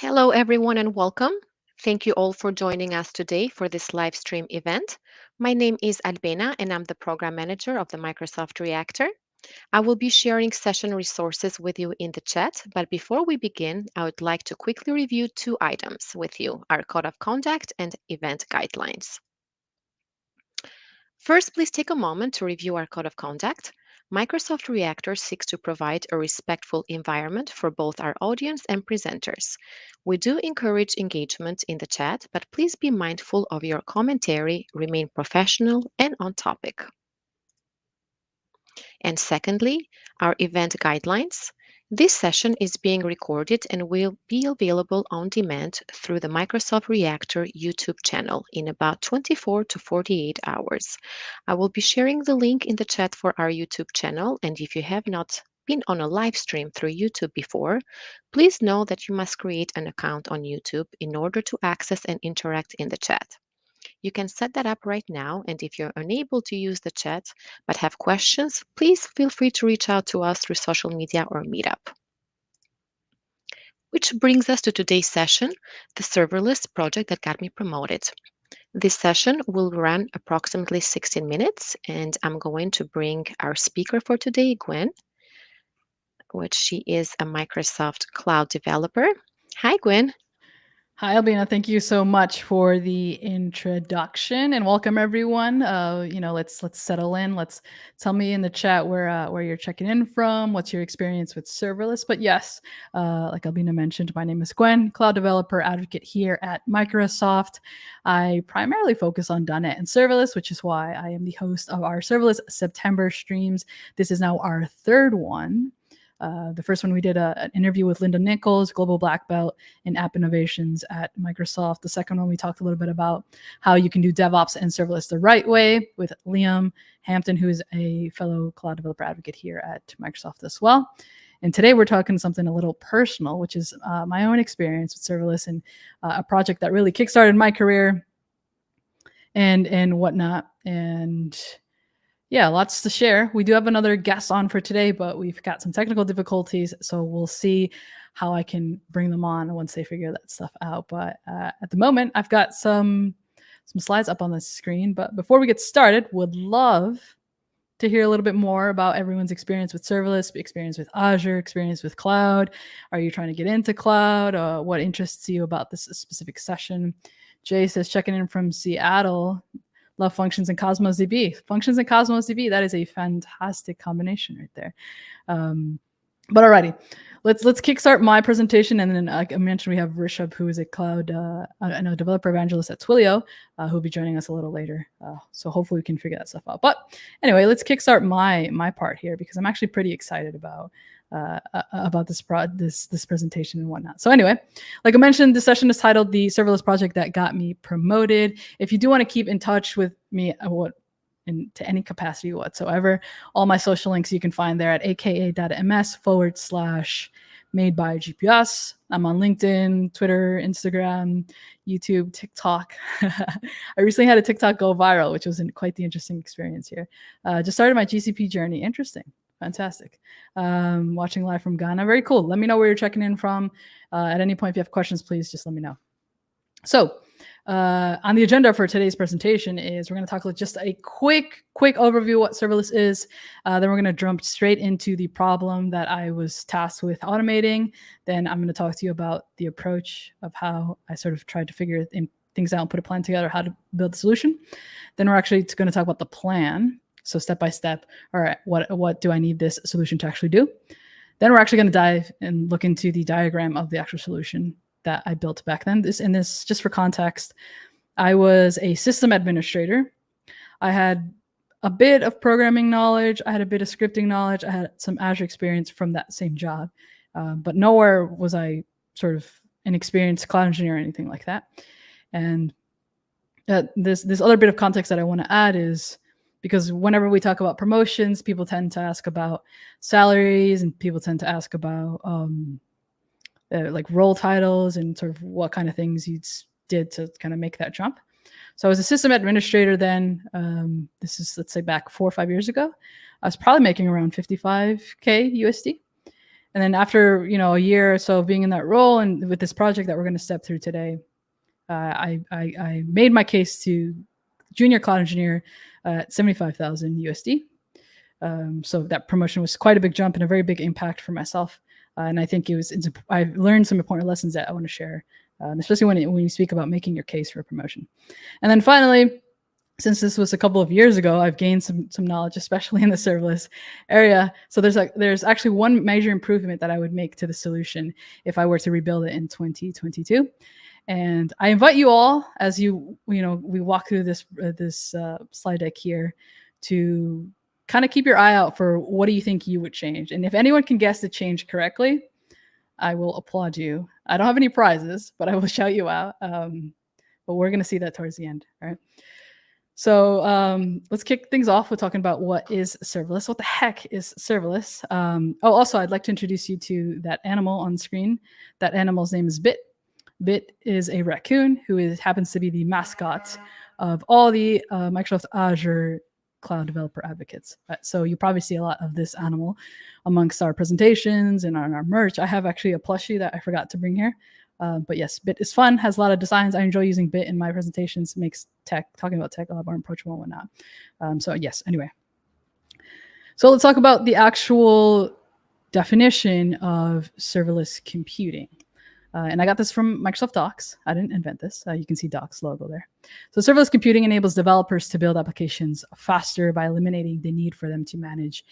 Hello, everyone, and welcome. Thank you all for joining us today for this live stream event. My name is Albena, and I'm the program manager of the Microsoft Reactor. I will be sharing session resources with you in the chat, but before we begin, I would like to quickly review two items with you, our code of conduct and event guidelines. First, please take a moment to review our code of conduct. Microsoft Reactor seeks to provide a respectful environment for both our audience and presenters. We do encourage engagement in the chat, but please be mindful of your commentary, remain professional and on topic. And secondly, our event guidelines. This session is being recorded and will be available on demand through the Microsoft Reactor YouTube channel in about 24 to 48 hours. I will be sharing the link in the chat for our YouTube channel, and if you have not been on a live stream through YouTube before, please know that you must create an account on YouTube in order to access and interact in the chat. You can set that up right now, and if you're unable to use the chat but have questions, please feel free to reach out to us through social media or Meetup. Which brings us to today's session, the serverless project that got me promoted. This session will run approximately 16 minutes, and I'm going to bring our speaker for today, Gwyn, which she is a Microsoft Cloud developer. Hi, Gwyn. Hi, Albina. Thank you so much for the introduction and welcome everyone. Let's settle in. Let's tell me in the chat where you're checking in from. What's your experience with serverless? But yes, like Albina mentioned, my name is Gwyn, cloud developer advocate here at Microsoft. I primarily focus on .NET and serverless, which is why I am the host of our Serverless September streams. This is now our third one. The first one we did an interview with Linda Nichols, Global Black Belt in App Innovations at Microsoft. The second one we talked a little bit about how you can do DevOps and serverless the right way with Liam Hampton, who is a fellow cloud developer advocate here at Microsoft as well. And today we're talking something a little personal, which is my own experience with serverless and a project that really kickstarted my career and whatnot. And yeah, lots to share. We do have another guest on for today, but we've got some technical difficulties, so we'll see how I can bring them on once they figure that stuff out. But at the moment, I've got some slides up on the screen. But before we get started, would love to hear a little bit more about everyone's experience with serverless, experience with Azure, experience with cloud. Are you trying to get into cloud? What interests you about this specific session? Jay says, checking in from Seattle. Love Functions and Cosmos DB. Functions and Cosmos DB, that is a fantastic combination right there. But alrighty, let's kickstart my presentation. And then like I mentioned, we have Rishab, who is a cloud developer evangelist at Twilio, who'll be joining us a little later. So hopefully we can figure that stuff out. But anyway, let's kickstart my part here because I'm actually pretty excited about this presentation and whatnot. So anyway, like I mentioned, this session is titled "The Serverless Project That Got Me Promoted." If you do want to keep in touch with me, to any capacity whatsoever, all my social links you can find there at aka.ms/made by GPS. I'm on LinkedIn, Twitter, Instagram, YouTube, TikTok. I recently had a TikTok go viral, which was quite the interesting experience here. Just started my GCP journey. Interesting. Fantastic. Watching live from Ghana. Very cool. Let me know where you're checking in from. At any point, if you have questions, please just let me know. So on the agenda for today's presentation is we're going to talk just a quick overview of what serverless is. Then we're going to jump straight into the problem that I was tasked with automating. Then I'm going to talk to you about the approach of how I sort of tried to figure things out and put a plan together, how to build the solution. Then we're actually going to talk about the plan. So step by step, all right, what do I need this solution to actually do? Then we're actually going to dive and look into the diagram of the actual solution that I built back then. This just for context, I was a system administrator. I had a bit of programming knowledge. I had a bit of scripting knowledge. I had some Azure experience from that same job, but nowhere was I sort of an experienced cloud engineer or anything like that. And this other bit of context that I want to add is, because whenever we talk about promotions, people tend to ask about salaries and people tend to ask about like role titles and sort of what kind of things you did to kind of make that jump. So I was a system administrator then. This is, let's say, back 4 or 5 years ago. I was probably making around 55K USD. And then after, a year or so of being in that role and with this project that we're going to step through today, I made my case to junior cloud engineer at 75,000 USD. So that promotion was quite a big jump and a very big impact for myself. And I think I learned some important lessons that I want to share, especially when you speak about making your case for a promotion. And then finally, since this was a couple of years ago, I've gained some knowledge, especially in the serverless area. So there's actually one major improvement that I would make to the solution if I were to rebuild it in 2022. And I invite you all, as we walk through this slide deck here, to kind of keep your eye out for what do you think you would change. And if anyone can guess the change correctly, I will applaud you. I don't have any prizes, but I will shout you out. But we're going to see that towards the end. All right. So let's kick things off with talking about what is serverless. What the heck is serverless? Also, I'd like to introduce you to that animal on screen. That animal's name is Bit. Bit is a raccoon who happens to be the mascot of all the Microsoft Azure cloud developer advocates. So you probably see a lot of this animal amongst our presentations and on our merch. I have actually a plushie that I forgot to bring here. But yes, Bit is fun, has a lot of designs. I enjoy using Bit in my presentations, makes talking about tech a lot more approachable and whatnot. So yes, anyway. So let's talk about the actual definition of serverless computing. And I got this from Microsoft Docs. I didn't invent this. You can see Docs logo there. So serverless computing enables developers to build applications faster by eliminating the need for them to manage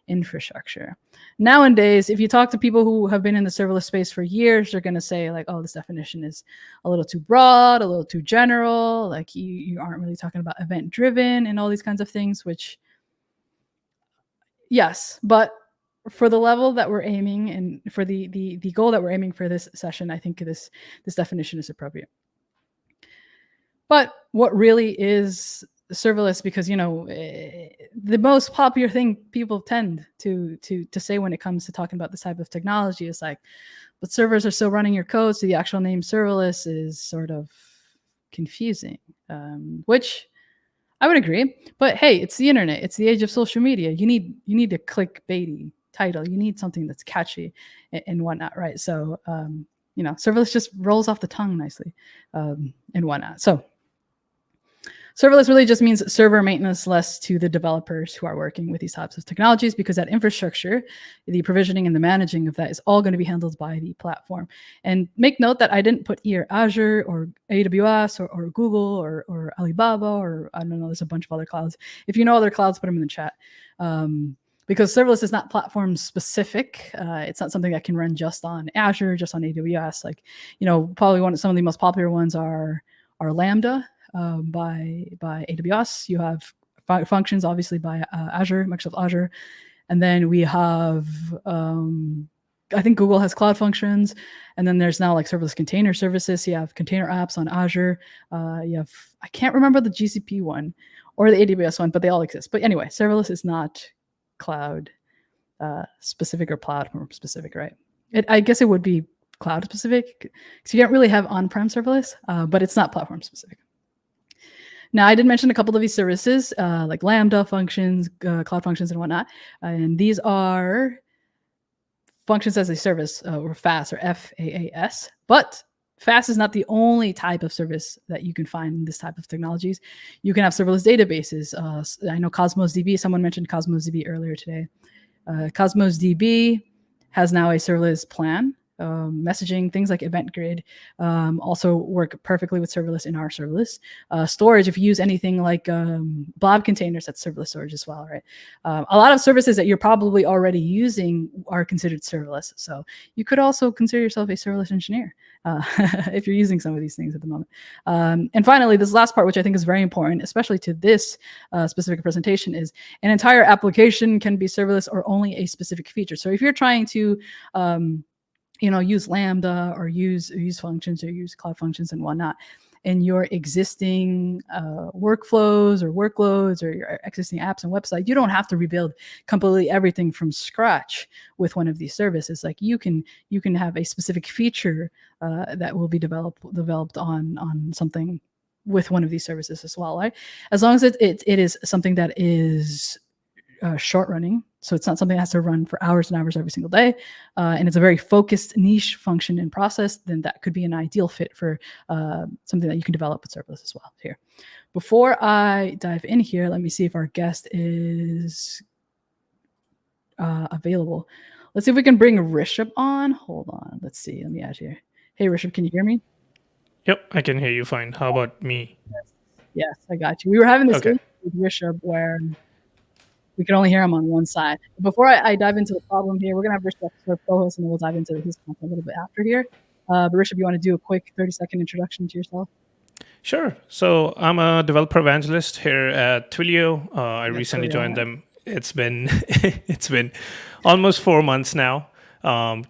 infrastructure. Nowadays, if you talk to people who have been in the serverless space for years, they're going to say like, oh, this definition is a little too broad, a little too general. Like you aren't really talking about event driven and all these kinds of things, which yes, but for the level that we're aiming and for the goal that we're aiming for this session, I think this definition is appropriate. But what really is serverless? Because the most popular thing people tend to say when it comes to talking about this type of technology is like, but servers are still running your code, so the actual name serverless is sort of confusing, which I would agree. But hey, it's the internet. It's the age of social media. You need a clickbaity title. You need something that's catchy and whatnot, right? So serverless just rolls off the tongue nicely and whatnot. So serverless really just means server maintenance less to the developers who are working with these types of technologies, because that infrastructure, the provisioning and the managing of that is all going to be handled by the platform. And make note that I didn't put here Azure or AWS or Google or Alibaba or I don't know, there's a bunch of other clouds. If you know other clouds, put them in the chat. Because serverless is not platform specific. It's not something that can run just on Azure, just on AWS. Like, probably some of the most popular ones are Lambda by AWS. You have functions, obviously, by Azure, Microsoft Azure. And then we have, I think Google has cloud functions. And then there's now like serverless container services. You have container apps on Azure. You have, I can't remember the GCP one or the AWS one, but they all exist. But anyway, serverless is not cloud specific or platform specific, right? I guess it would be cloud specific, because you don't really have on-prem serverless, but it's not platform specific. Now, I did mention a couple of these services, like Lambda functions, cloud functions, and whatnot. And these are functions as a service, or FAS, or FAAS. But FAS is not the only type of service that you can find in this type of technologies. You can have serverless databases. I know Cosmos DB, someone mentioned Cosmos DB earlier today. Cosmos DB has now a serverless plan. Messaging, things like Event Grid also work perfectly with serverless in our serverless. Storage, if you use anything like blob containers, that's serverless storage as well, right? A lot of services that you're probably already using are considered serverless. So you could also consider yourself a serverless engineer if you're using some of these things at the moment. And finally, this last part, which I think is very important, especially to this specific presentation, is an entire application can be serverless or only a specific feature. So if you're trying to use Lambda or use functions or use cloud functions and whatnot in your existing workflows or workloads or your existing apps and website, you don't have to rebuild completely everything from scratch with one of these services. Like you can have a specific feature that will be developed on something with one of these services as well, right? As long as it is something that is short running. So it's not something that has to run for hours and hours every single day. And it's a very focused niche function and process, then that could be an ideal fit for something that you can develop with serverless as well here. Before I dive in here, let me see if our guest is available. Let's see if we can bring Rishab on. Hold on. Let's see. Let me add here. Hey, Rishab, can you hear me? Yep, I can hear you fine. How about me? Yes, I got you. We were having this Okay. issue with Rishab where we can only hear him on one side. Before I dive into the problem here, we're going to have Rishab as our co-host, and then we'll dive into his content a little bit after here. But Rishab, you want to do a quick 30-second introduction to yourself? Sure. So I'm a developer evangelist here at Twilio. I recently joined them. It's been almost 4 months now.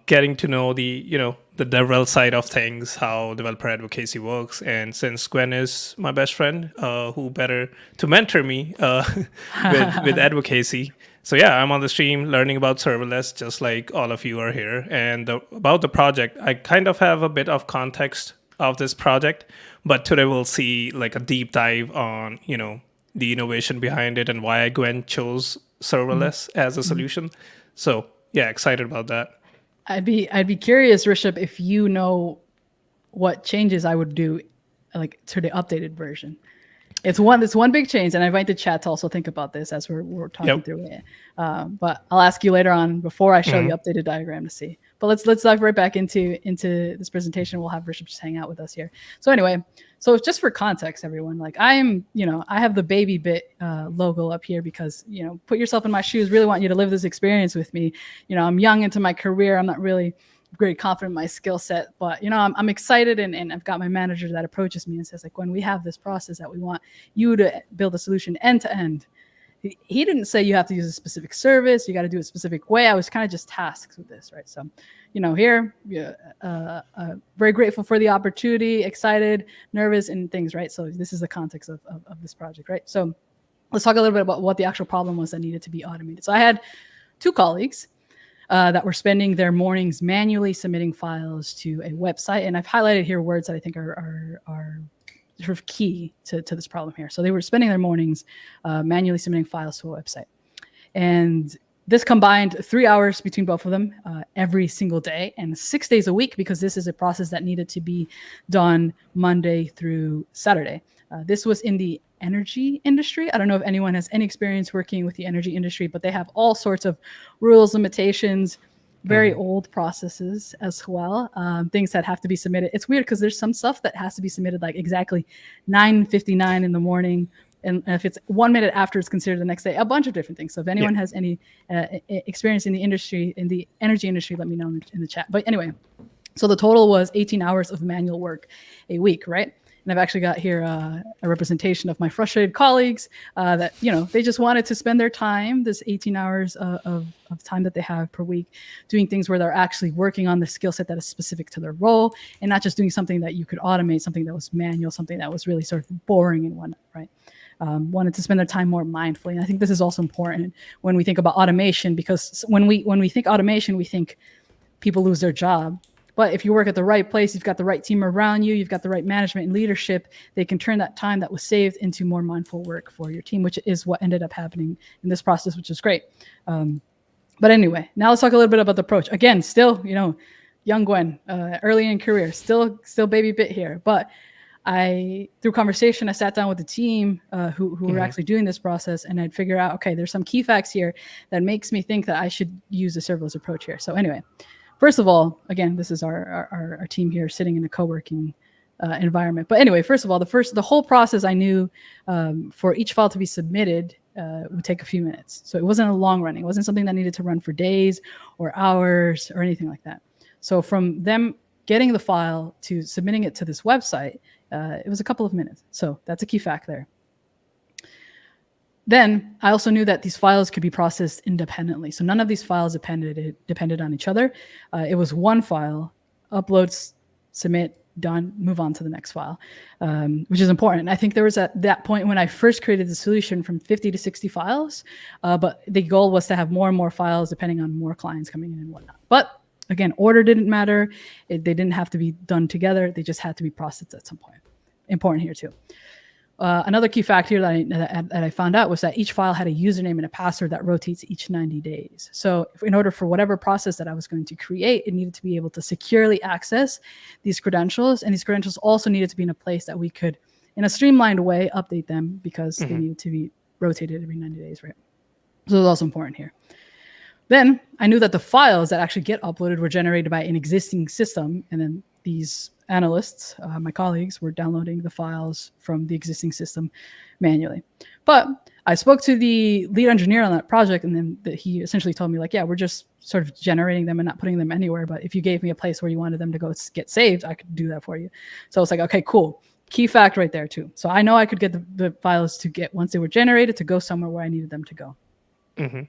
Getting to know the DevRel side of things, how developer advocacy works, and since Gwyn is my best friend, who better to mentor me with advocacy. So yeah, I'm on the stream learning about serverless, just like all of you are here. And about the project, I kind of have a bit of context of this project, but today we'll see like a deep dive on the innovation behind it and why Gwyn chose serverless as a solution. So yeah, excited about that. I'd be curious, Rishab, if you know what changes I would do, like to the updated version. It's one big change, and I invite the chat to also think about this as we're talking through it. But I'll ask you later on before I show the updated diagram to see. But let's dive right back into this presentation. We'll have Rishab just hang out with us here. So anyway, so just for context, everyone, like I have the baby bit logo up here because put yourself in my shoes. Really want you to live this experience with me. I'm young into my career. I'm not really very confident in my skill set, but I'm excited, and I've got my manager that approaches me and says, like, when we have this process that we want you to build a solution end to end, he didn't say you have to use a specific service, you got to do it a specific way. I was kind of just tasked with this, right? So here, very grateful for the opportunity, excited, nervous, and things, right? So this is the context of this project, right? So let's talk a little bit about what the actual problem was that needed to be automated. So I had two colleagues that were spending their mornings manually submitting files to a website. And I've highlighted here words that I think are sort of key to this problem here. So they were spending their mornings manually submitting files to a website. And this combined 3 hours between both of them every single day and 6 days a week, because this is a process that needed to be done Monday through Saturday. This was in the energy industry. I don't know if anyone has any experience working with the energy industry, but they have all sorts of rules, limitations, very old processes as well, things that have to be submitted. It's weird because there's some stuff that has to be submitted like exactly 9:59 in the morning. And if it's 1 minute after, it's considered the next day, a bunch of different things. So if anyone has any experience in the industry, in the energy industry, let me know in the chat. But anyway, so the total was 18 hours of manual work a week, right? And I've actually got here a representation of my frustrated colleagues that, they just wanted to spend their time, this 18 hours of time that they have per week, doing things where they're actually working on the skill set that is specific to their role, and not just doing something that you could automate, something that was manual, something that was really sort of boring and whatnot, right? Wanted to spend their time more mindfully. And I think this is also important when we think about automation, because when we think automation, we think people lose their job. But if you work at the right place, you've got the right team around you, you've got the right management and leadership, they can turn that time that was saved into more mindful work for your team, which is what ended up happening in this process, which is great. But anyway, now let's talk a little bit about the approach. Again, still, young Gwyn, early in career, still baby bit here. But through conversation, I sat down with the team who were actually doing this process, and I'd figure out, okay, there's some key facts here that makes me think that I should use a serverless approach here. So anyway, first of all, again, this is our team here sitting in a co-working environment. But anyway, first of all, the whole process I knew for each file to be submitted would take a few minutes. So it wasn't a long running. It wasn't something that needed to run for days or hours or anything like that. So from them getting the file to submitting it to this website, it was a couple of minutes. So that's a key fact there. Then I also knew that these files could be processed independently. So none of these files depended on each other. It was one file, uploads, submit, done, move on to the next file, which is important. I think there was at that point when I first created the solution from 50 to 60 files, but the goal was to have more and more files depending on more clients coming in and whatnot. But again, order didn't matter. They didn't have to be done together. They just had to be processed at some point. Important here too. Another key factor that I found out was that each file had a username and a password that rotates each 90 days. So in order for whatever process that I was going to create, it needed to be able to securely access these credentials. And these credentials also needed to be in a place that we could, in a streamlined way, update them because they needed to be rotated every 90 days, right? So it was also important here. Then I knew that the files that actually get uploaded were generated by an existing system. And then these analysts, my colleagues, were downloading the files from the existing system manually. But I spoke to the lead engineer on that project, and then he essentially told me, like, yeah, we're just sort of generating them and not putting them anywhere. But if you gave me a place where you wanted them to go get saved, I could do that for you. So I was like, okay, cool. Key fact right there, too. So I know I could get the files to get, once they were generated, to go somewhere where I needed them to go. Mm-hmm.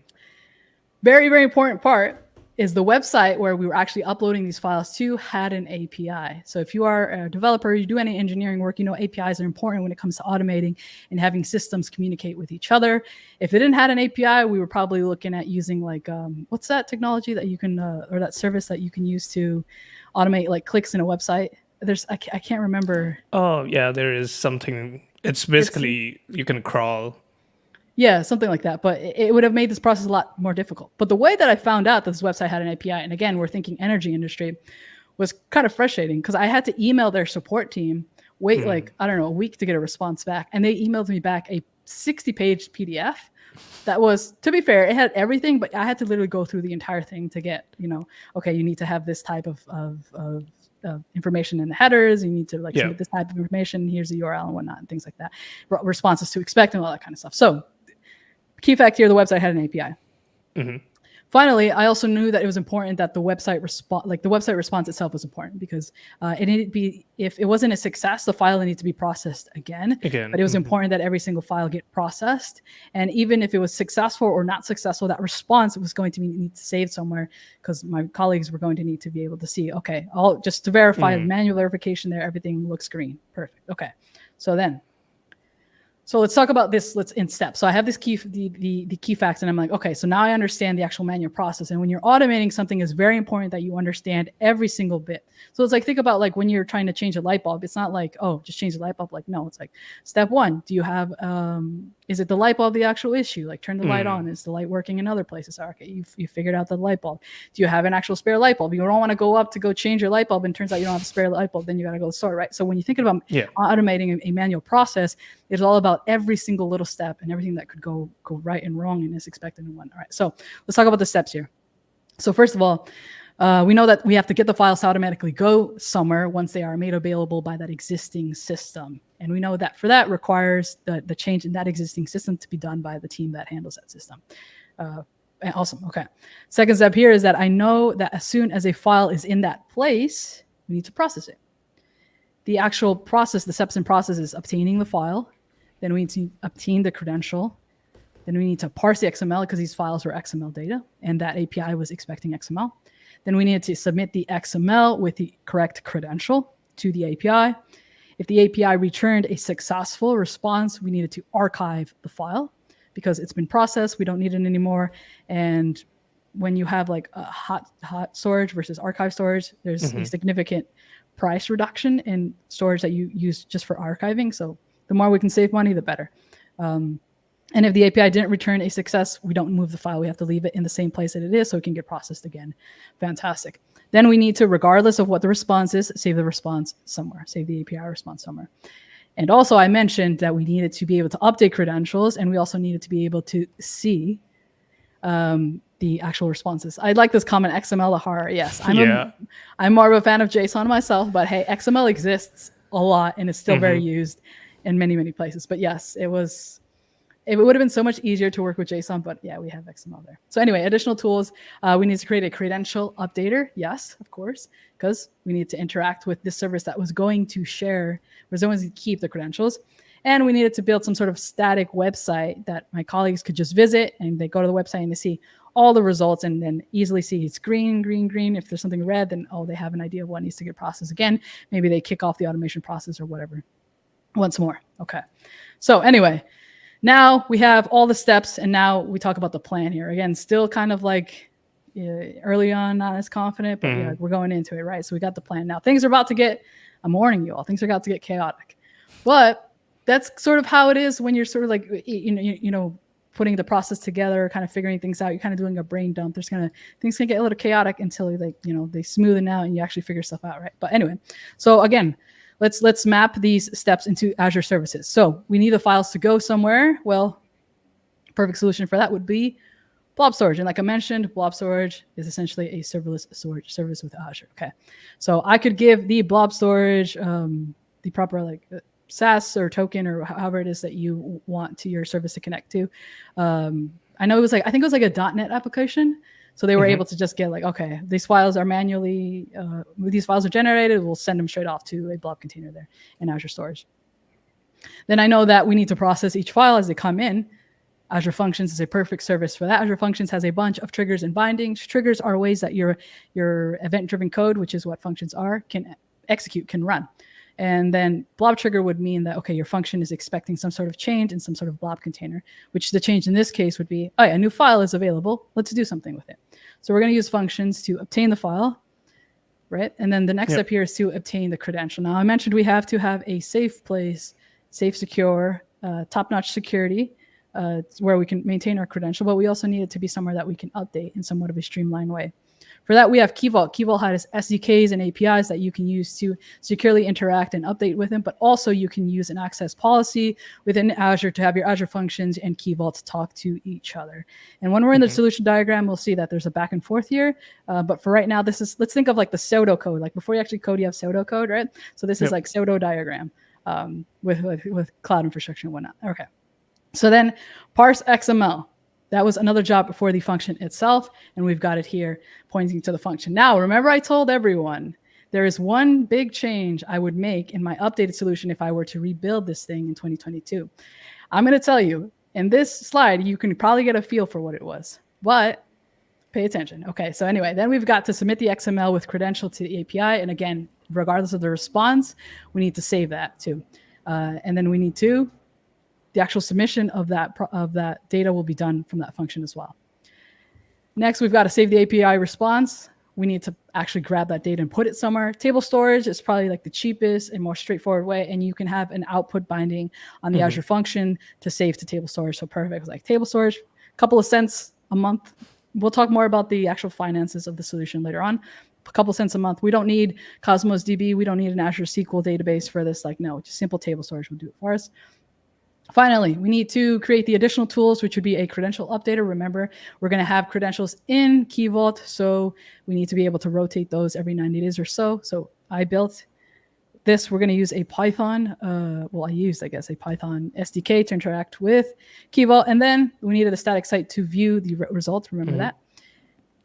Very, very important part is the website where we were actually uploading these files to had an API. So if you are a developer, you do any engineering work, you know APIs are important when it comes to automating and having systems communicate with each other. If it didn't have an API, we were probably looking at using like, what's that technology that you can, or that service that you can use to automate like clicks in a website? I can't remember. Oh, yeah, there is something. It's basically, you can crawl. Yeah, something like that. But it would have made this process a lot more difficult. But the way that I found out that this website had an API, and again, we're thinking energy industry, was kind of frustrating because I had to email their support team, wait like, I don't know, a week to get a response back. And they emailed me back a 60-page PDF that was, to be fair, it had everything, but I had to literally go through the entire thing to get, okay, you need to have this type of information in the headers. You need to submit this type of information. Here's the URL and whatnot and things like that. Responses to expect and all that kind of stuff. So key fact here, the website had an API. Mm-hmm. Finally, I also knew that it was important that the website response itself was important because it needed to be, if it wasn't a success, the file needed to be processed again. But it was important that every single file get processed. And even if it was successful or not successful, that response was going to need to save somewhere because my colleagues were going to need to be able to see, okay, just to verify manual verification there, everything looks green. Perfect. Okay. So let's talk about this. Let's in steps. So I have this the key facts, and I'm like, okay, so now I understand the actual manual process. And when you're automating something, it's very important that you understand every single bit. So it's like, think about like when you're trying to change a light bulb. It's not like, oh, just change the light bulb. Like, no, it's like step one. Do you have, is it the light bulb the actual issue? Like turn the light on. Is the light working in other places? Okay, you figured out the light bulb. Do you have an actual spare light bulb? You don't want to go up to go change your light bulb and turns out you don't have a spare light bulb. Then you got to go to the store, right? So when you think about automating a manual process, it's all about every single little step and everything that could go right and wrong and is expected and whatnot. All right, so let's talk about the steps here. So first of all, we know that we have to get the files to automatically go somewhere once they are made available by that existing system. And we know that for that requires the change in that existing system to be done by the team that handles that system. Awesome, okay. Second step here is that I know that as soon as a file is in that place, we need to process it. The actual process, the steps and process is obtaining the file. Then we need to obtain the credential. Then we need to parse the XML because these files were XML data and that API was expecting XML. Then we needed to submit the XML with the correct credential to the API. If the API returned a successful response, we needed to archive the file because it's been processed. We don't need it anymore. And when you have like a hot storage versus archive storage, there's a significant price reduction in storage that you use just for archiving. So the more we can save money, the better. And if the API didn't return a success, we don't move the file. We have to leave it in the same place that it is so it can get processed again. Fantastic. Then we need to, regardless of what the response is, save the response somewhere, save the API response somewhere. And also I mentioned that we needed to be able to update credentials and we also needed to be able to see the actual responses. I like this comment, XML horror. Yes, I'm more of a fan of JSON myself, but hey, XML exists a lot and it's still very used in many, many places. But yes, it would have been so much easier to work with JSON, but yeah, we have XML there. So anyway, additional tools. We need to create a credential updater. Yes, of course, because we need to interact with this service that was going to keep the credentials. And we needed to build some sort of static website that my colleagues could just visit and they go to the website and they see all the results and then easily see it's green, green, green. If there's something red, then, they have an idea of what needs to get processed again. Maybe they kick off the automation process or whatever once more. Okay. So anyway, now we have all the steps and now we talk about the plan here. Again, still kind of like early on, not as confident, but we're going into it, right? So we got the plan. Now things are about to get, I'm warning you all, things are about to get chaotic. But that's sort of how it is when you're sort of like, putting the process together, kind of figuring things out. You're kind of doing a brain dump. Things can get a little chaotic until they smoothen out and you actually figure stuff out, right? But anyway, so again, let's map these steps into Azure services. So we need the files to go somewhere. Well, perfect solution for that would be blob storage. And like I mentioned, blob storage is essentially a serverless storage service with Azure. Okay, so I could give the blob storage the proper SaaS or token or however it is that you want to your service to connect to. I know I think it was like a .NET application. So they were able to just get okay, these files are manually, these files are generated, we'll send them straight off to a blob container there in Azure Storage. Then I know that we need to process each file as they come in. Azure Functions is a perfect service for that. Azure Functions has a bunch of triggers and bindings. Triggers are ways that your event-driven code, which is what functions are, can run. And then blob trigger would mean that, okay, your function is expecting some sort of change in some sort of blob container, which the change in this case would be, oh yeah, a new file is available. Let's do something with it. So we're going to use functions to obtain the file, right? And then the next step here is to obtain the credential. Now I mentioned we have to have a safe place, safe, secure, top-notch security, where we can maintain our credential, but we also need it to be somewhere that we can update in somewhat of a streamlined way. For that, we have Key Vault. Key Vault has SDKs and APIs that you can use to securely interact and update with them, but also you can use an access policy within Azure to have your Azure Functions and Key Vault talk to each other. And when we're in the solution diagram, we'll see that there's a back and forth here. But for right now, let's think of the pseudo code. Before you actually code, you have pseudo code, right? So this is pseudo diagram with cloud infrastructure and whatnot. Okay. So then parse XML. That was another job before the function itself, and we've got it here pointing to the function. Now, remember I told everyone there is one big change I would make in my updated solution if I were to rebuild this thing in 2022. I'm going to tell you, in this slide, you can probably get a feel for what it was, but pay attention. Okay, so anyway, then we've got to submit the XML with credential to the API, and again, regardless of the response, we need to save that too. And then we need to the actual submission of that data will be done from that function as well. Next, we've got to save the API response. We need to actually grab that data and put it somewhere. Table storage is probably the cheapest and more straightforward way, and you can have an output binding on the Azure function to save to table storage. So perfect, table storage, a couple of cents a month. We'll talk more about the actual finances of the solution later on. A couple cents a month. We don't need Cosmos DB. We don't need an Azure SQL database for this. No, just simple table storage will do it for us. Finally, we need to create the additional tools, which would be a credential updater. Remember, we're going to have credentials in Key Vault, so we need to be able to rotate those every 90 days or so. So I built this. We're going to use a Python, a Python SDK to interact with Key Vault. And then we needed a static site to view the results. Remember that.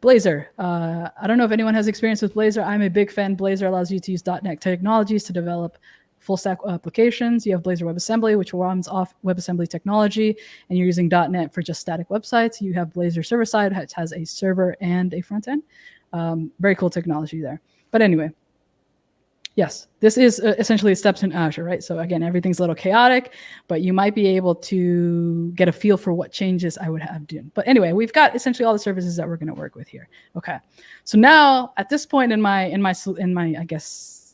Blazor. I don't know if anyone has experience with Blazor. I'm a big fan. Blazor allows you to use .NET technologies to develop full stack applications. You have Blazor WebAssembly, which runs off WebAssembly technology, and you're using .NET for just static websites. You have Blazor server side, which has a server and a front end. Very cool technology there. But anyway, yes, this is essentially steps in Azure, right? So again, everything's a little chaotic, but you might be able to get a feel for what changes I would have done. But anyway, we've got essentially all the services that we're going to work with here. Okay, so now at this point in my I guess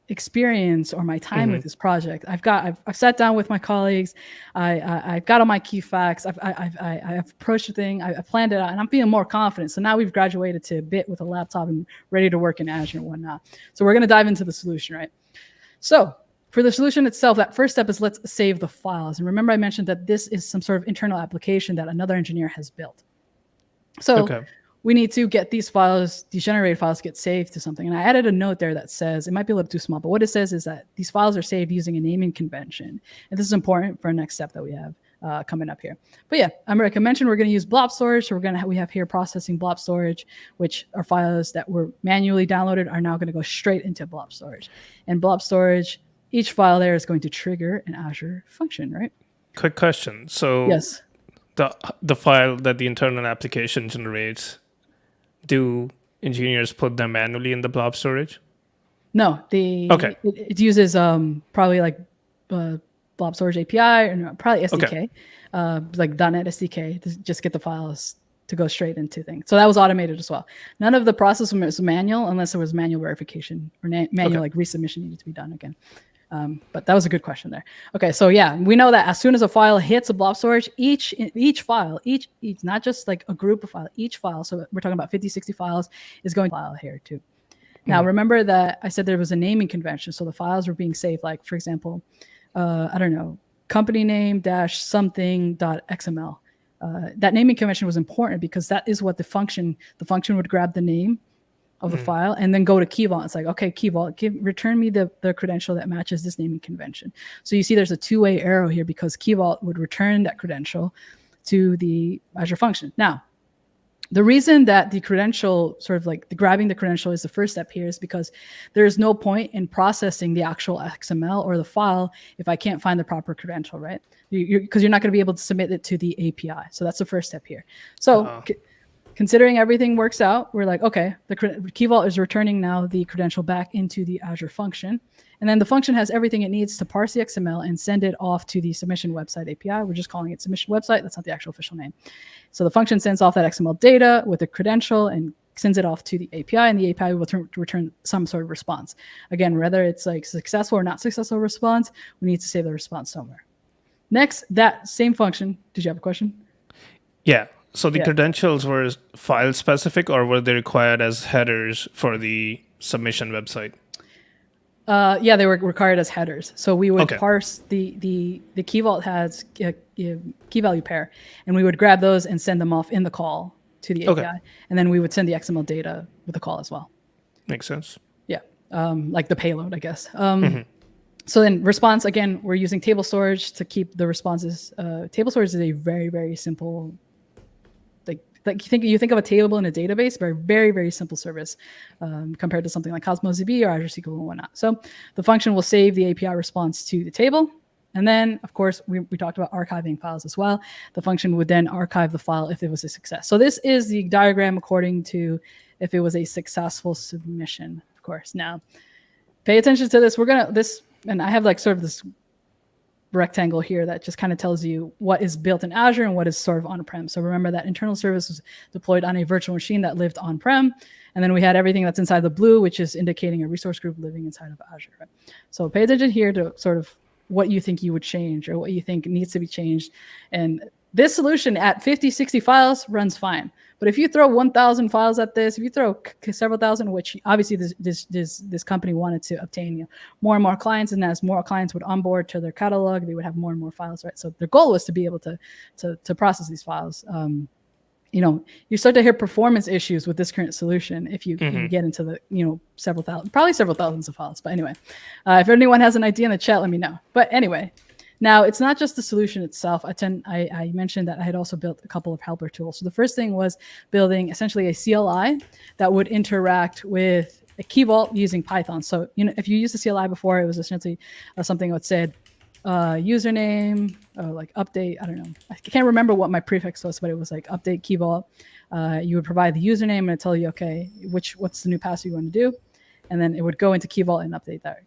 experience or my time with this project, I've sat down with my colleagues. I've got all my key facts. I've approached the thing. I've planned it out, and I'm feeling more confident. So now we've graduated to a bit with a laptop and ready to work in Azure and whatnot. So we're going to dive into the solution, right? So for the solution itself, that first step is let's save the files. And remember, I mentioned that this is some sort of internal application that another engineer has built. So we need to get these files, these generated files, get saved to something. And I added a note there that says, it might be a little too small, but what it says is that these files are saved using a naming convention. And this is important for our next step that we have coming up here. But yeah, like I mentioned, we're going to use blob storage. So we have here processing blob storage, which are files that were manually downloaded are now going to go straight into blob storage. And blob storage, each file there is going to trigger an Azure function, right? Quick question. So yes, the file that the internal application generates, do engineers put them manually in the blob storage? No, it uses probably blob storage API or probably SDK, like .NET SDK to just get the files to go straight into things. So that was automated as well. None of the process was manual unless there was manual verification or manual resubmission needed to be done again. But that was a good question there. Okay, so yeah, we know that as soon as a file hits a blob storage, each file, each not just like a group of files, each file, so we're talking about 50, 60 files, is going to file here too. Now, remember that I said there was a naming convention, so the files were being saved, like, for example, I don't know, company name dash something .xml. That naming convention was important because that is what the function would grab the name of the file and then go to Key Vault. It's like, okay, Key Vault, return me the credential that matches this naming convention. So you see there's a two-way arrow here because Key Vault would return that credential to the Azure function. Now, the reason that the credential, sort of like the grabbing the credential, is the first step here is because there's no point in processing the actual XML or the file if I can't find the proper credential, right? Because you're not going to be able to submit it to the API. So that's the first step here. So considering everything works out, we're like, okay, the Key Vault is returning now the credential back into the Azure function. And then the function has everything it needs to parse the XML and send it off to the submission website API. We're just calling it submission website. That's not the actual official name. So the function sends off that XML data with the credential and sends it off to the API, and the API will return some sort of response. Again, whether it's like successful or not successful response, we need to save the response somewhere. Next, that same function. Did you have a question? Yeah. So the credentials were file specific, or were they required as headers for the submission website? Yeah, they were required as headers. So we would parse the Key Vault has a key value pair, and we would grab those and send them off in the call to the API, and then we would send the XML data with the call as well. Makes sense. Yeah, like the payload, I guess. So then response, again, we're using table storage to keep the responses. Table storage is a very, very simple, like you think of a table in a database, very, very simple service compared to something like Cosmos DB or Azure SQL and whatnot. So the function will save the API response to the table. And then, of course, we talked about archiving files as well. The function would then archive the file if it was a success. So this is the diagram according to if it was a successful submission, of course. Now, pay attention to this. And I have like sort of this rectangle here that just kind of tells you what is built in Azure and what is sort of on-prem. So remember that internal service was deployed on a virtual machine that lived on-prem. And then we had everything that's inside the blue, which is indicating a resource group living inside of Azure. Right? So pay attention here to sort of what you think you would change or what you think needs to be changed. And this solution at 50, 60 files runs fine. But if you throw 1,000 files at this, if you throw several thousand, which obviously this company wanted to obtain more and more clients, and as more clients would onboard to their catalog, they would have more and more files, right? So their goal was to be able to process these files. You start to hear performance issues with this current solution if you get into the several thousands of files. But anyway, if anyone has an idea in the chat, let me know. But anyway. Now, it's not just the solution itself. I mentioned that I had also built a couple of helper tools. So the first thing was building essentially a CLI that would interact with a Key Vault using Python. So if you used the CLI before, it was essentially something that said username, like update. I don't know. I can't remember what my prefix was, but it was like update Key Vault. You would provide the username and it'd tell you, okay, what's the new password you want to do, and then it would go into Key Vault and update that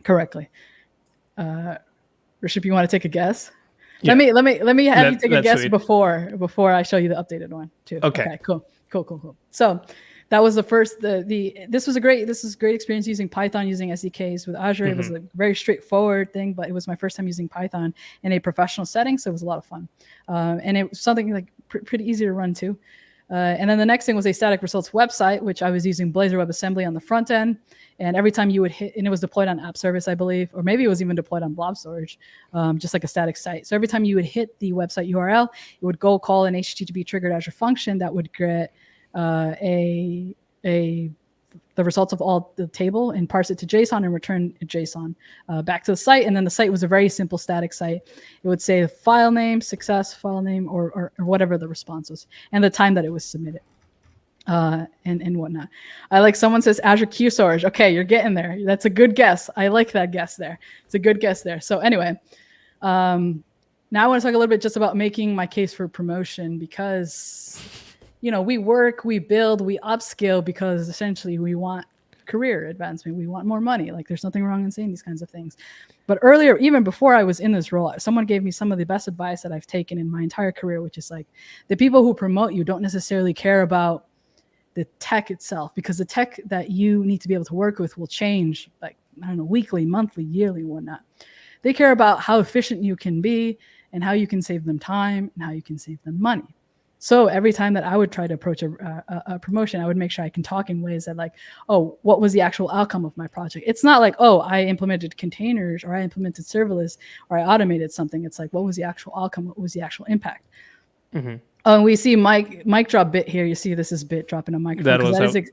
correctly. Rishab, you want to take a guess? Yeah. Let me have you take a guess before I show you the updated one too. Okay, cool. So that was the first. This was great experience using Python, using SDKs with Azure. It was a very straightforward thing, but it was my first time using Python in a professional setting, so it was a lot of fun. And it was something like pretty easy to run too. And then the next thing was a static results website, which I was using Blazor WebAssembly on the front end. And every time you would hit, and it was deployed on app service, I believe, or maybe it was even deployed on blob storage, just like a static site. So every time you would hit the website URL, it would go call an HTTP triggered Azure function that would get the results of all the table and parse it to JSON and return JSON back to the site. And then the site was a very simple static site. It would say the file name, success file name, or whatever the response was, and the time that it was submitted, and whatnot. I like someone says Azure Queue Storage. Okay, you're getting there. That's a good guess. I like that guess there. It's a good guess there. So anyway, now I want to talk a little bit just about making my case for promotion, because we work, we build, we upskill because essentially we want career advancement. We want more money. Like, there's nothing wrong in saying these kinds of things. But earlier, even before I was in this role, someone gave me some of the best advice that I've taken in my entire career, which is like, the people who promote you don't necessarily care about the tech itself, because the tech that you need to be able to work with will change like I don't know, weekly, monthly, yearly, whatnot. They care about how efficient you can be and how you can save them time and how you can save them money. So every time that I would try to approach a promotion, I would make sure I can talk in ways that like, oh, what was the actual outcome of my project? It's not like, oh, I implemented containers or I implemented serverless or I automated something. It's like, what was the actual outcome? What was the actual impact? We see mic drop bit here. You see this is bit dropping a microphone.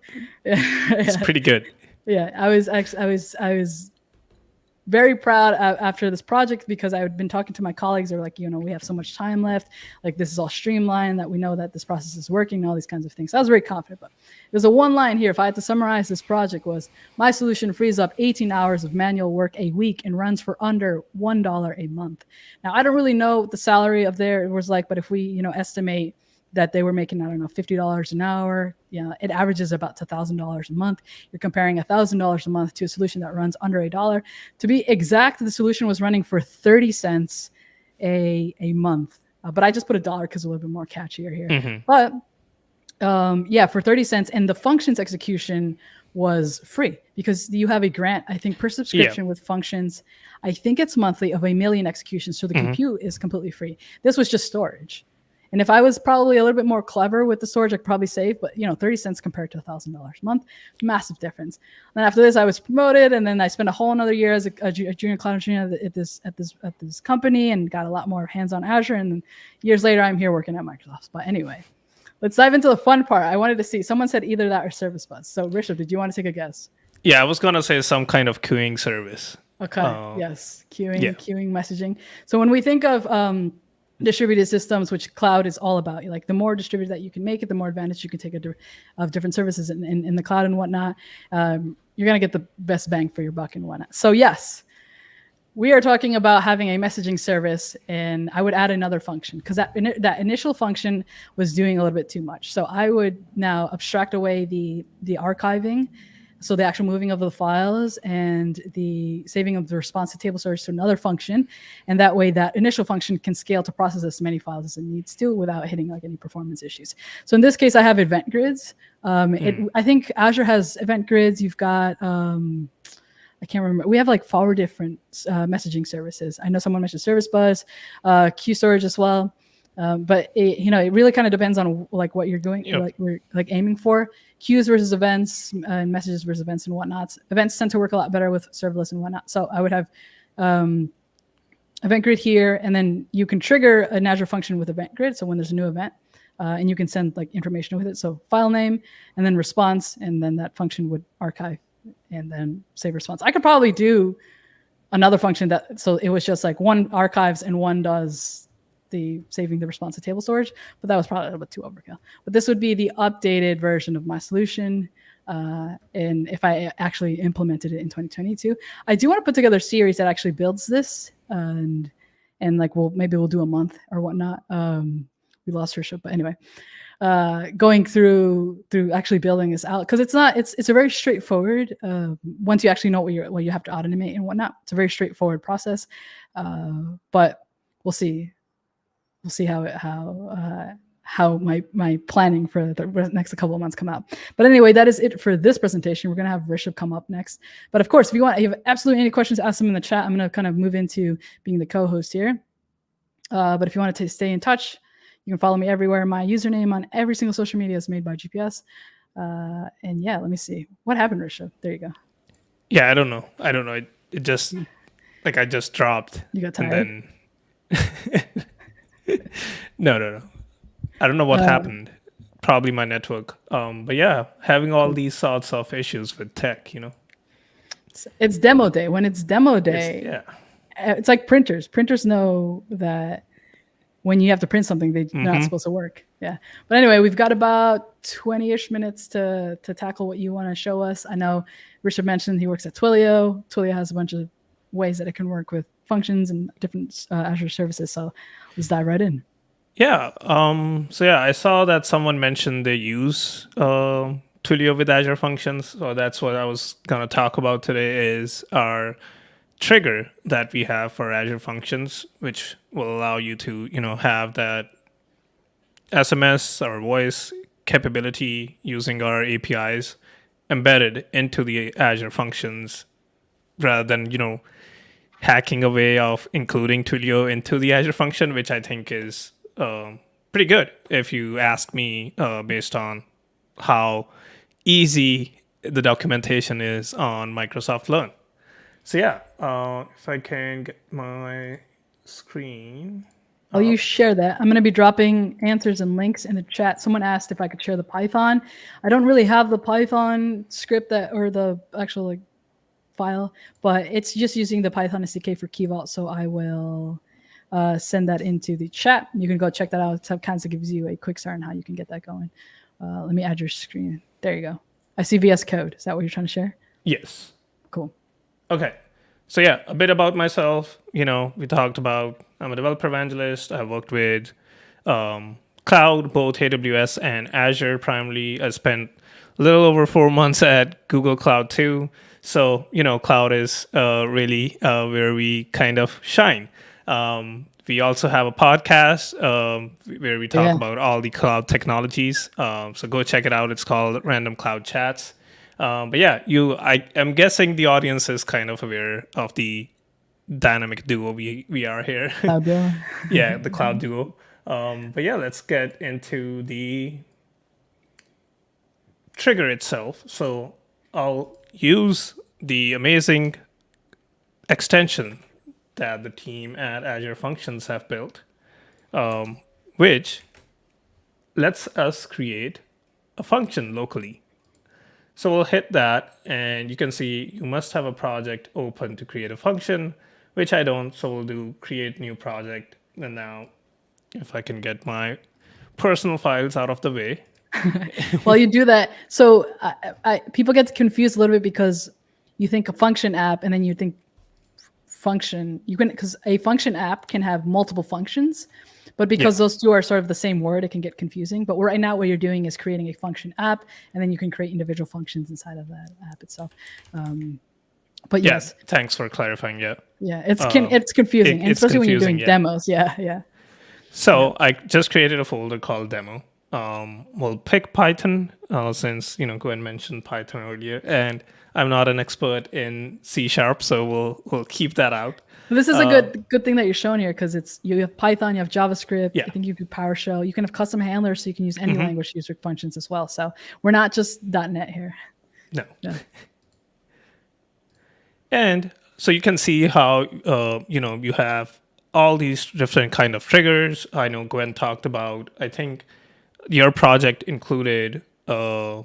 It's pretty good. Yeah, I was very proud after this project because I had been talking to my colleagues. They were like, we have so much time left. Like this is all streamlined, that we know that this process is working and all these kinds of things. So I was very confident. But there's a one line here. If I had to summarize this project was, my solution frees up 18 hours of manual work a week and runs for under $1 a month. Now, I don't really know what the salary of there was like, but if we, estimate that they were making, I don't know, $50 an hour. It averages about $1,000 a month. You're comparing $1,000 a month to a solution that runs under $1. To be exact, the solution was running for 30 cents a month. But I just put $1 because it's a little bit more catchier here. But for 30 cents. And the functions execution was free because you have a grant, I think, per subscription with functions. I think it's monthly of 1 million executions. So the compute is completely free. This was just storage. And if I was probably a little bit more clever with the storage, I could probably save, but 30 cents compared to $1,000 a month, massive difference. And then after this, I was promoted, and then I spent a whole another year as a junior cloud engineer at this company, and got a lot more hands-on Azure. And then years later, I'm here working at Microsoft. But anyway, let's dive into the fun part. I wanted to see, someone said either that or Service Bus. So Rishab, did you want to take a guess? Yeah, I was gonna say some kind of queuing service. Okay. Yes, queuing messaging. So when we think of distributed systems, which cloud is all about, like the more distributed that you can make it, the more advantage you can take of different services in the cloud and whatnot. You're going to get the best bang for your buck and whatnot. So yes, we are talking about having a messaging service, and I would add another function because that initial function was doing a little bit too much. So I would now abstract away the archiving, so the actual moving of the files and the saving of the response to table storage to another function. And that way that initial function can scale to process as many files as it needs to without hitting like any performance issues. So in this case, I have event grids. I think Azure has event grids. You've got, I can't remember. We have like 4 different messaging services. I know someone mentioned Service Bus, Queue Storage as well. But it really kind of depends on like what you're doing, like we're like aiming for. Queues versus events, and messages versus events and whatnot. Events tend to work a lot better with serverless and whatnot. So I would have event grid here, and then you can trigger an Azure function with event grid. So when there's a new event, and you can send like information with it. So file name and then response, and then that function would archive and then save response. I could probably do another function so it was just like one archives and one does the saving the response to table storage, but that was probably a little bit too overkill. But this would be the updated version of my solution. And if I actually implemented it in 2022, I do want to put together a series that actually builds this, and like maybe we'll do a month or whatnot. We lost Rishab, but anyway, going through actually building this out, because it's a very straightforward. Once you actually know what you have to automate and whatnot, it's a very straightforward process. But we'll see. We'll see how my planning for the next couple of months come out. But anyway, that is it for this presentation. We're going to have Rishab come up next. But of course, if you have absolutely any questions, ask them in the chat. I'm going to kind of move into being the co-host here. But if you want to stay in touch, you can follow me everywhere. My username on every single social media is made by GPS. And yeah, let me see. What happened, Rishab? There you go. Yeah, I don't know. It just, like I just dropped. You got tired? And then... No. I don't know what happened. Probably my network. But yeah, having all these sorts of issues with tech, It's demo day. When it's demo day, it's like printers. Printers know that when you have to print something, they're not supposed to work. Yeah. But anyway, we've got about 20-ish minutes to tackle what you want to show us. I know Rishab mentioned he works at Twilio. Twilio has a bunch of ways that it can work with functions and different Azure services. So let's dive right in. Yeah. I saw that someone mentioned they use Twilio with Azure functions. So that's what I was going to talk about today, is our trigger that we have for Azure functions, which will allow you to, have that SMS or voice capability using our APIs embedded into the Azure functions rather than, hacking a way of including Twilio into the Azure function, which I think is pretty good if you ask me, based on how easy the documentation is on Microsoft Learn. So yeah, if I can get my screen. While you share that, I'm going to be dropping answers and links in the chat. Someone asked if I could share the Python. I don't really have the Python script or the actual file, but it's just using the Python SDK for Key Vault. So I will send that into the chat. You can go check that out. It kind of gives you a quick start on how you can get that going. Let me add your screen. There you go. I see VS Code. Is that what you're trying to share? Yes. Cool. Okay. So yeah, a bit about myself. We talked about I'm a developer evangelist. I worked with cloud, both AWS and Azure primarily. I spent a little over 4 months at Google Cloud too. So, cloud is really where we kind of shine. We also have a podcast where we talk about all the cloud technologies. So go check it out. It's called Random Cloud Chats. But yeah, I'm guessing the audience is kind of aware of the dynamic duo we are here. Cloud duo. Yeah, the cloud duo. But yeah, let's get into the trigger itself. So I'll use the amazing extension that the team at Azure Functions have built, which lets us create a function locally. So we'll hit that, and you can see you must have a project open to create a function, which I don't. So we'll do create new project. And now, if I can get my personal files out of the way. While you do that, so people get confused a little bit because you think a function app, and then you think function. Because a function app can have multiple functions. But because those two are sort of the same word, it can get confusing. But right now what you're doing is creating a function app, and then you can create individual functions inside of that app itself. But yes. Thanks for clarifying. Yeah, it's confusing, and especially when you're doing demos. Yeah. So I just created a folder called demo. We'll pick Python since Gwyn mentioned Python earlier, and I'm not an expert in C#, so we'll keep that out. This is a good thing that you're showing here, because you have Python, you have JavaScript. I think you do PowerShell. You can have custom handlers, so you can use any language to use your functions as well. So we're not just .NET here. No. And so you can see how you have all these different kind of triggers. I know Gwyn talked about. I think your project included the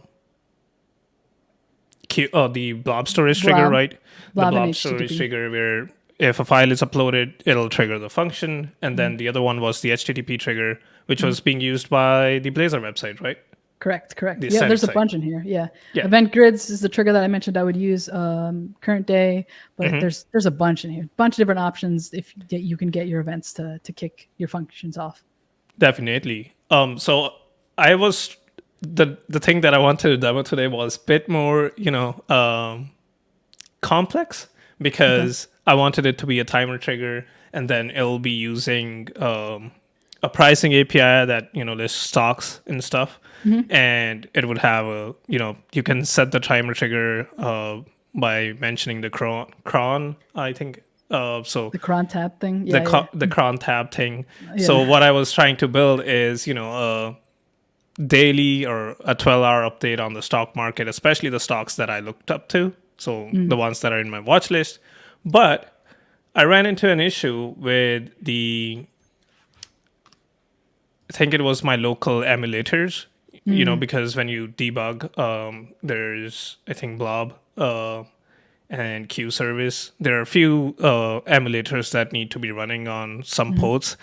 blob storage trigger, right? The blob storage trigger where if a file is uploaded, it'll trigger the function. And then the other one was the HTTP trigger, which was being used by the Blazor website, right? Correct. Yeah, there's a bunch in here. Yeah. Event grids is the trigger that I mentioned I would use current day, but there's a bunch in here. A bunch of different options if you can get your events to kick your functions off. Definitely. So I was the thing that I wanted to demo today was a bit more, complex, because I wanted it to be a timer trigger, and then it'll be using a pricing API that lists stocks and stuff, and it would have you can set the timer trigger by mentioning the cron, I think. So the cron tab thing, the cron tab thing. So what I was trying to build is a daily or a 12-hour update on the stock market, especially the stocks that I looked up to. So the ones that are in my watch list. But I ran into an issue with I think it was my local emulators, because when you debug, there's, I think, blob and queue service. There are a few emulators that need to be running on some ports.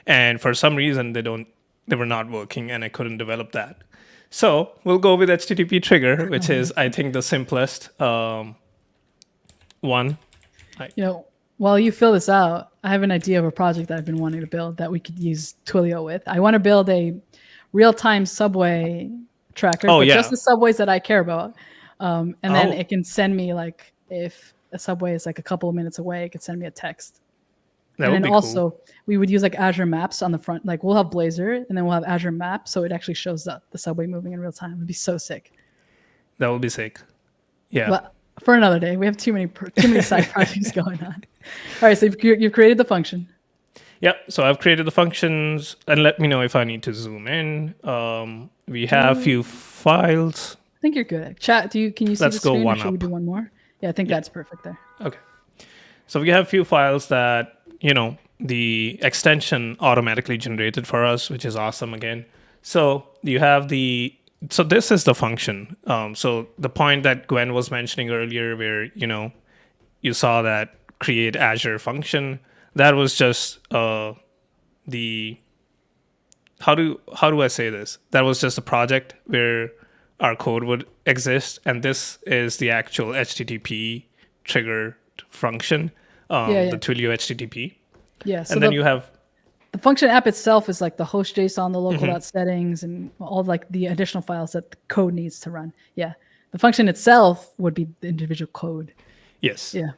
And for some reason, they were not working, and I couldn't develop that. So we'll go with HTTP trigger, which is, I think, the simplest one. While you fill this out, I have an idea of a project that I've been wanting to build that we could use Twilio with. I want to build a real-time subway tracker, just the subways that I care about. And then it can send me, like, if a subway is like a couple of minutes away, it could send me a text. And then also, we would use like Azure Maps on the front. Like, we'll have Blazor, and then we'll have Azure Maps, so it actually shows up the subway moving in real time. It would be so sick. That would be sick. Yeah. Well, For another day. We have too many side projects going on. All right, so you've created the function. Yep. So I've created the functions, and let me know if I need to zoom in. We have a few files. I think you're good. Chat, can you see Let's the screen, go or one should we up. do one more? Yeah, I think that's perfect there. Okay. So we have a few files that, the extension automatically generated for us, which is awesome again. So so this is the function. So the point that Gwen was mentioning earlier where, you saw that create Azure function, that was just how do I say this? That was just a project where our code would exist, and this is the actual HTTP trigger function, the Twilio HTTP. Yeah. So and then you have the function app itself is like the host JSON, the local settings, and all like the additional files that the code needs to run. Yeah. The function itself would be the individual code. Yes. Yeah.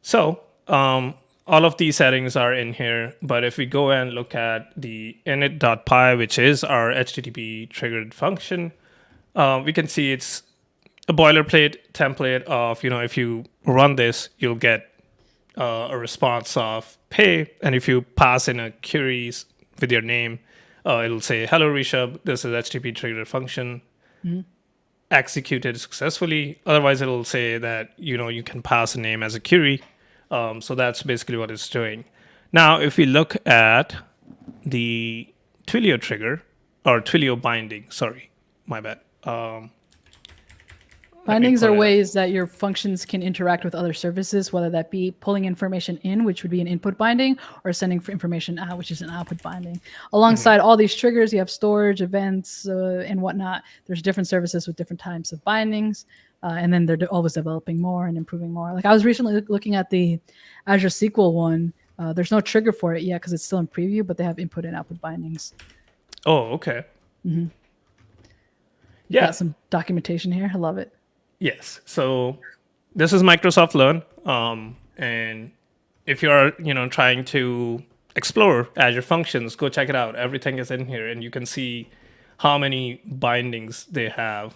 So all of these settings are in here, but if we go and look at the init.py, which is our HTTP triggered function, we can see it's a boilerplate template of, if you run this, you'll get a response of hey, and if you pass in a queries with your name, it'll say, hello, Rishab, this is HTTP triggered function. Executed successfully. Otherwise, it'll say that, you can pass a name as a query. So that's basically what it's doing. Now, if we look at the Twilio trigger, or Twilio binding, sorry, my bad. Bindings are ways that your functions can interact with other services, whether that be pulling information in, which would be an input binding, or sending information out, which is an output binding. Alongside all these triggers, you have storage, events, and whatnot. There's different services with different types of bindings, and then they're always developing more and improving more. Like I was recently looking at the Azure SQL one. There's no trigger for it yet because it's still in preview, but they have input and output bindings. Oh, okay. Yeah. Got some documentation here. I love it. Yes. So this is Microsoft Learn. And if you're, trying to explore Azure Functions, go check it out. Everything is in here, and you can see how many bindings they have.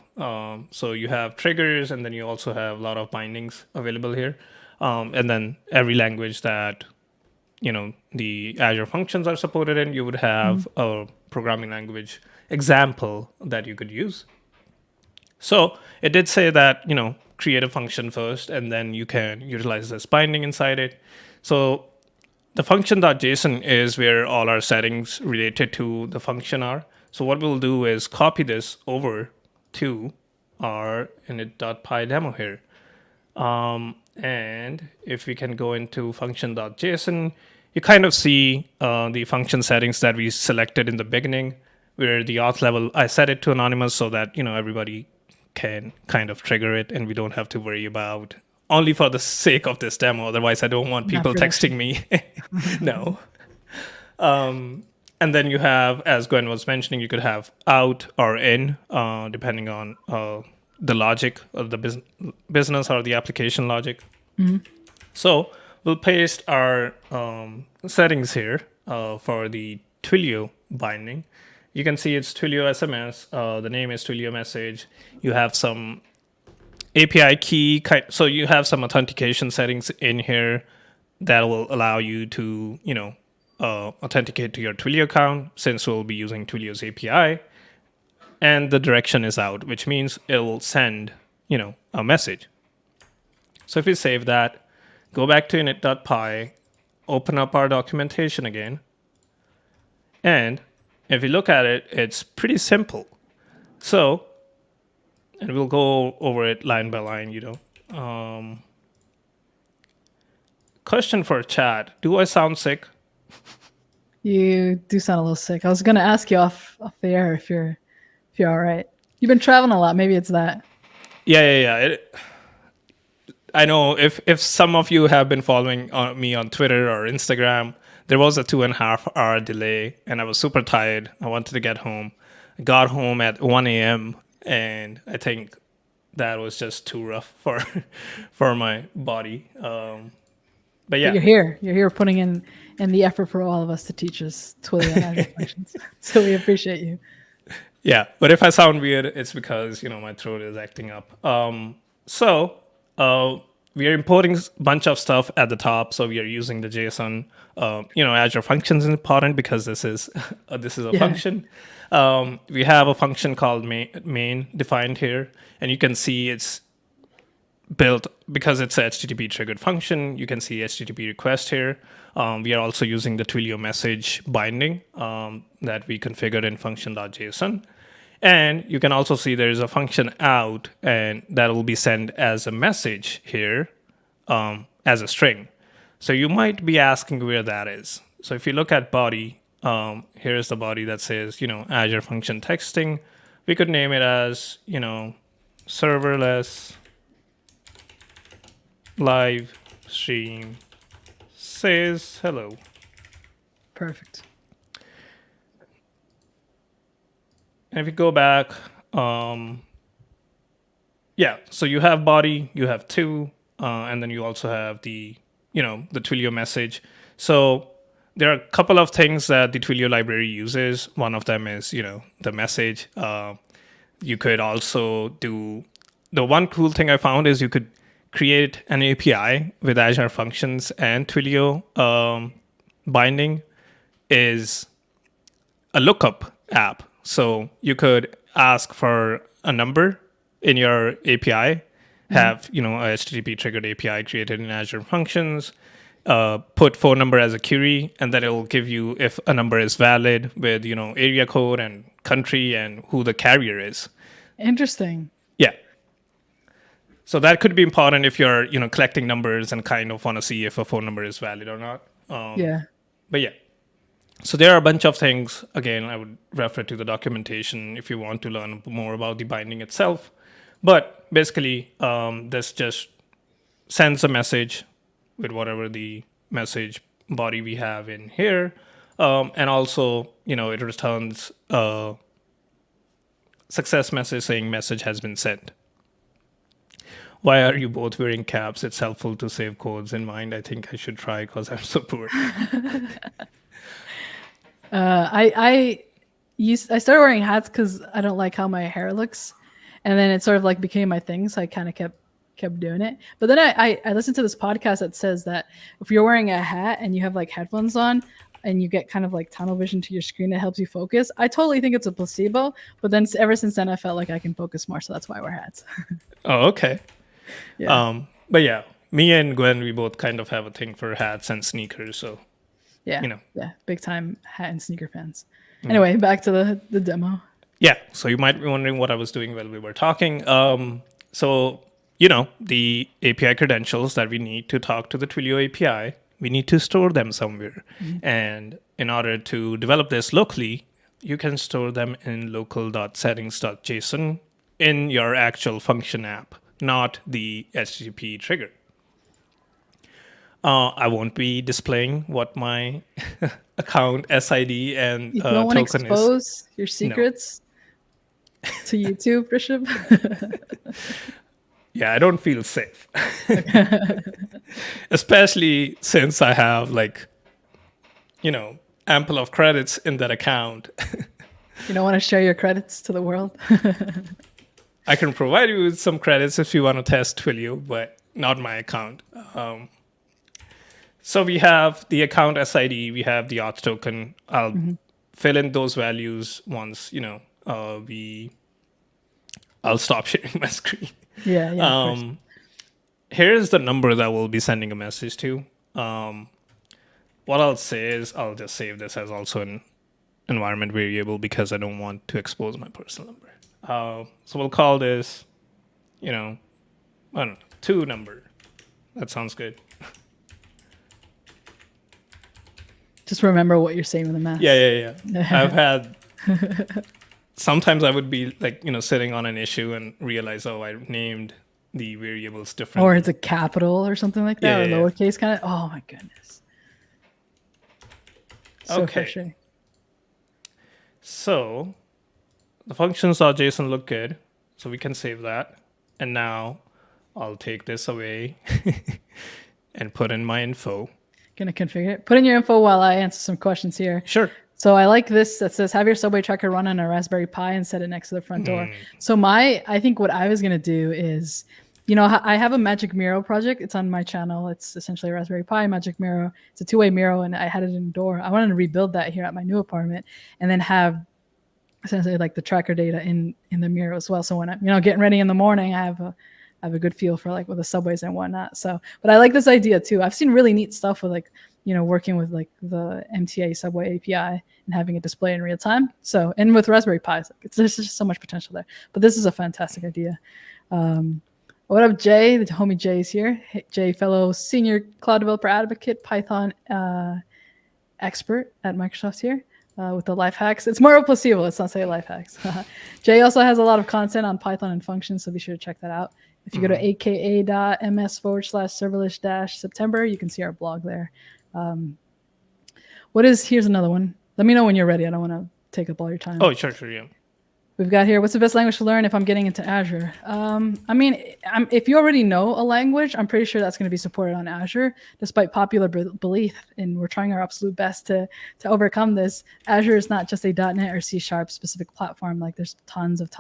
So you have triggers, and then you also have a lot of bindings available here. And then every language that, the Azure Functions are supported in, you would have a programming language example that you could use. So it did say that, create a function first, and then you can utilize this binding inside it. So the function.json is where all our settings related to the function are. So what we'll do is copy this over to our init.py demo here. And if we can go into function.json, you kind of see the function settings that we selected in the beginning, where the auth level, I set it to anonymous so that, everybody can kind of trigger it, and we don't have to worry about, only for the sake of this demo. Otherwise, I don't want people texting me. No. And then you have, as Gwyn was mentioning, you could have out or in, depending on the logic of the business or the application logic. So we'll paste our settings here for the Twilio binding. You can see it's Twilio SMS. The name is Twilio message. You have some API key. So you have some authentication settings in here that will allow you to, authenticate to your Twilio account, since we'll be using Twilio's API. And the direction is out, which means it will send, a message. So if we save that, go back to init.py, open up our documentation again, and if you look at it, it's pretty simple. So, and we'll go over it line by line, Question for chat. Do I sound sick? You do sound a little sick. I was going to ask you off the air if you're all right. You've been traveling a lot. Maybe it's that. Yeah. I know if some of you have been following me on Twitter or Instagram, there was a 2.5 hour delay, and I was super tired. I wanted to get home. I got home at 1 a.m. and I think that was just too rough for my body. But yeah, you're here putting in the effort for all of us to teach us Twilio and Azure Functions. So we appreciate you. Yeah, but if I sound weird, it's because my throat is acting up. So we are importing a bunch of stuff at the top, so we are using the JSON. Azure Functions is important because this is a function. We have a function called main defined here, and you can see it's built because it's a HTTP triggered function. You can see HTTP request here. We are also using the Twilio message binding that we configured in function.json. And you can also see there is a function out, and that will be sent as a message here as a string. So you might be asking where that is. So if you look at body, here's the body that says, Azure function texting. We could name it as, serverless live stream says hello. Perfect. And if you go back, so you have body, you have to, and then you also have the Twilio message. So there are a couple of things that the Twilio library uses. One of them is, the message. You could also do, the one cool thing I found is you could create an API with Azure Functions and Twilio binding is a lookup app. So you could ask for a number in your API, have a HTTP triggered API created in Azure Functions, put phone number as a query, and then it'll give you if a number is valid with area code and country and who the carrier is. Interesting. Yeah. So that could be important if you're collecting numbers and kind of want to see if a phone number is valid or not. But yeah. So there are a bunch of things. Again, I would refer to the documentation if you want to learn more about the binding itself. But basically, this just sends a message with whatever the message body we have in here. And also, it returns a success message saying message has been sent. Why are you both wearing caps? It's helpful to save codes in mind. I think I should try because I'm so poor. I started wearing hats because I don't like how my hair looks, and then it sort of like became my thing, so I kind of kept doing it. But then I listened to this podcast that says that if you're wearing a hat and you have like headphones on and you get kind of like tunnel vision to your screen, it helps you focus. I totally think it's a placebo, but then ever since then I felt like I can focus more, so that's why I wear hats. Oh, okay. Yeah. But yeah, me and Gwyn, we both kind of have a thing for hats and sneakers, so yeah, big time hat and sneaker fans. Anyway, back to the demo. Yeah, so you might be wondering what I was doing while we were talking. So the API credentials that we need to talk to the Twilio API, we need to store them somewhere. And in order to develop this locally, you can store them in local.settings.json in your actual function app, not the HTTP trigger. I won't be displaying what my account SID and you don't want to token expose your secrets to YouTube, Rishab? Yeah, I don't feel safe. Especially since I have ample of credits in that account. You don't want to share your credits to the world? I can provide you with some credits if you want to test Twilio, but not my account. So we have the account SID, we have the auth token. I'll fill in those values once, I'll stop sharing my screen. Yeah. Here's the number that we'll be sending a message to. What I'll say is I'll just save this as also an environment variable because I don't want to expose my personal number. So we'll call this, I don't know, 2 number. That sounds good. Just remember what you're saying with the math. Yeah. I've had sometimes I would be sitting on an issue and realize, I named the variables differently. Or it's a capital or something like that, or lowercase kind of. Oh my goodness. So frustrating. So the functions.json look good, so we can save that. And now I'll take this away and put in my info. Gonna configure it. Put in your info while I answer some questions here. Sure. So I like this that says, have your subway tracker run on a Raspberry Pi and set it next to the front door. So I think what I was going to do is I have a Magic Miro project. It's on my channel. It's essentially a Raspberry Pi Magic Miro. It's a two-way Miro, and I had it indoor. I wanted to rebuild that here at my new apartment, and then have essentially like the tracker data in the Miro as well. So when I'm getting ready in the morning, I have a good feel for like with the subways and whatnot. So, but I like this idea too. I've seen really neat stuff with like working with like the MTA subway API and having it display in real time. So, and with Raspberry Pis, there's just so much potential there. But this is a fantastic idea. What up, Jay? The homie Jay is here. Hey, Jay, fellow senior cloud developer advocate, Python expert at Microsoft here with the life hacks. It's more of a placebo. Let's not say life hacks. Jay also has a lot of content on Python and functions, so be sure to check that out. If you go to aka.ms/serverless-september, you can see our blog there. Here's another one. Let me know when you're ready. I don't want to take up all your time. Oh, sure, yeah. We've got here, what's the best language to learn if I'm getting into Azure? If you already know a language, I'm pretty sure that's going to be supported on Azure, despite popular belief, and we're trying our absolute best to overcome this. Azure is not just a .NET or C# specific platform. Like there's tons of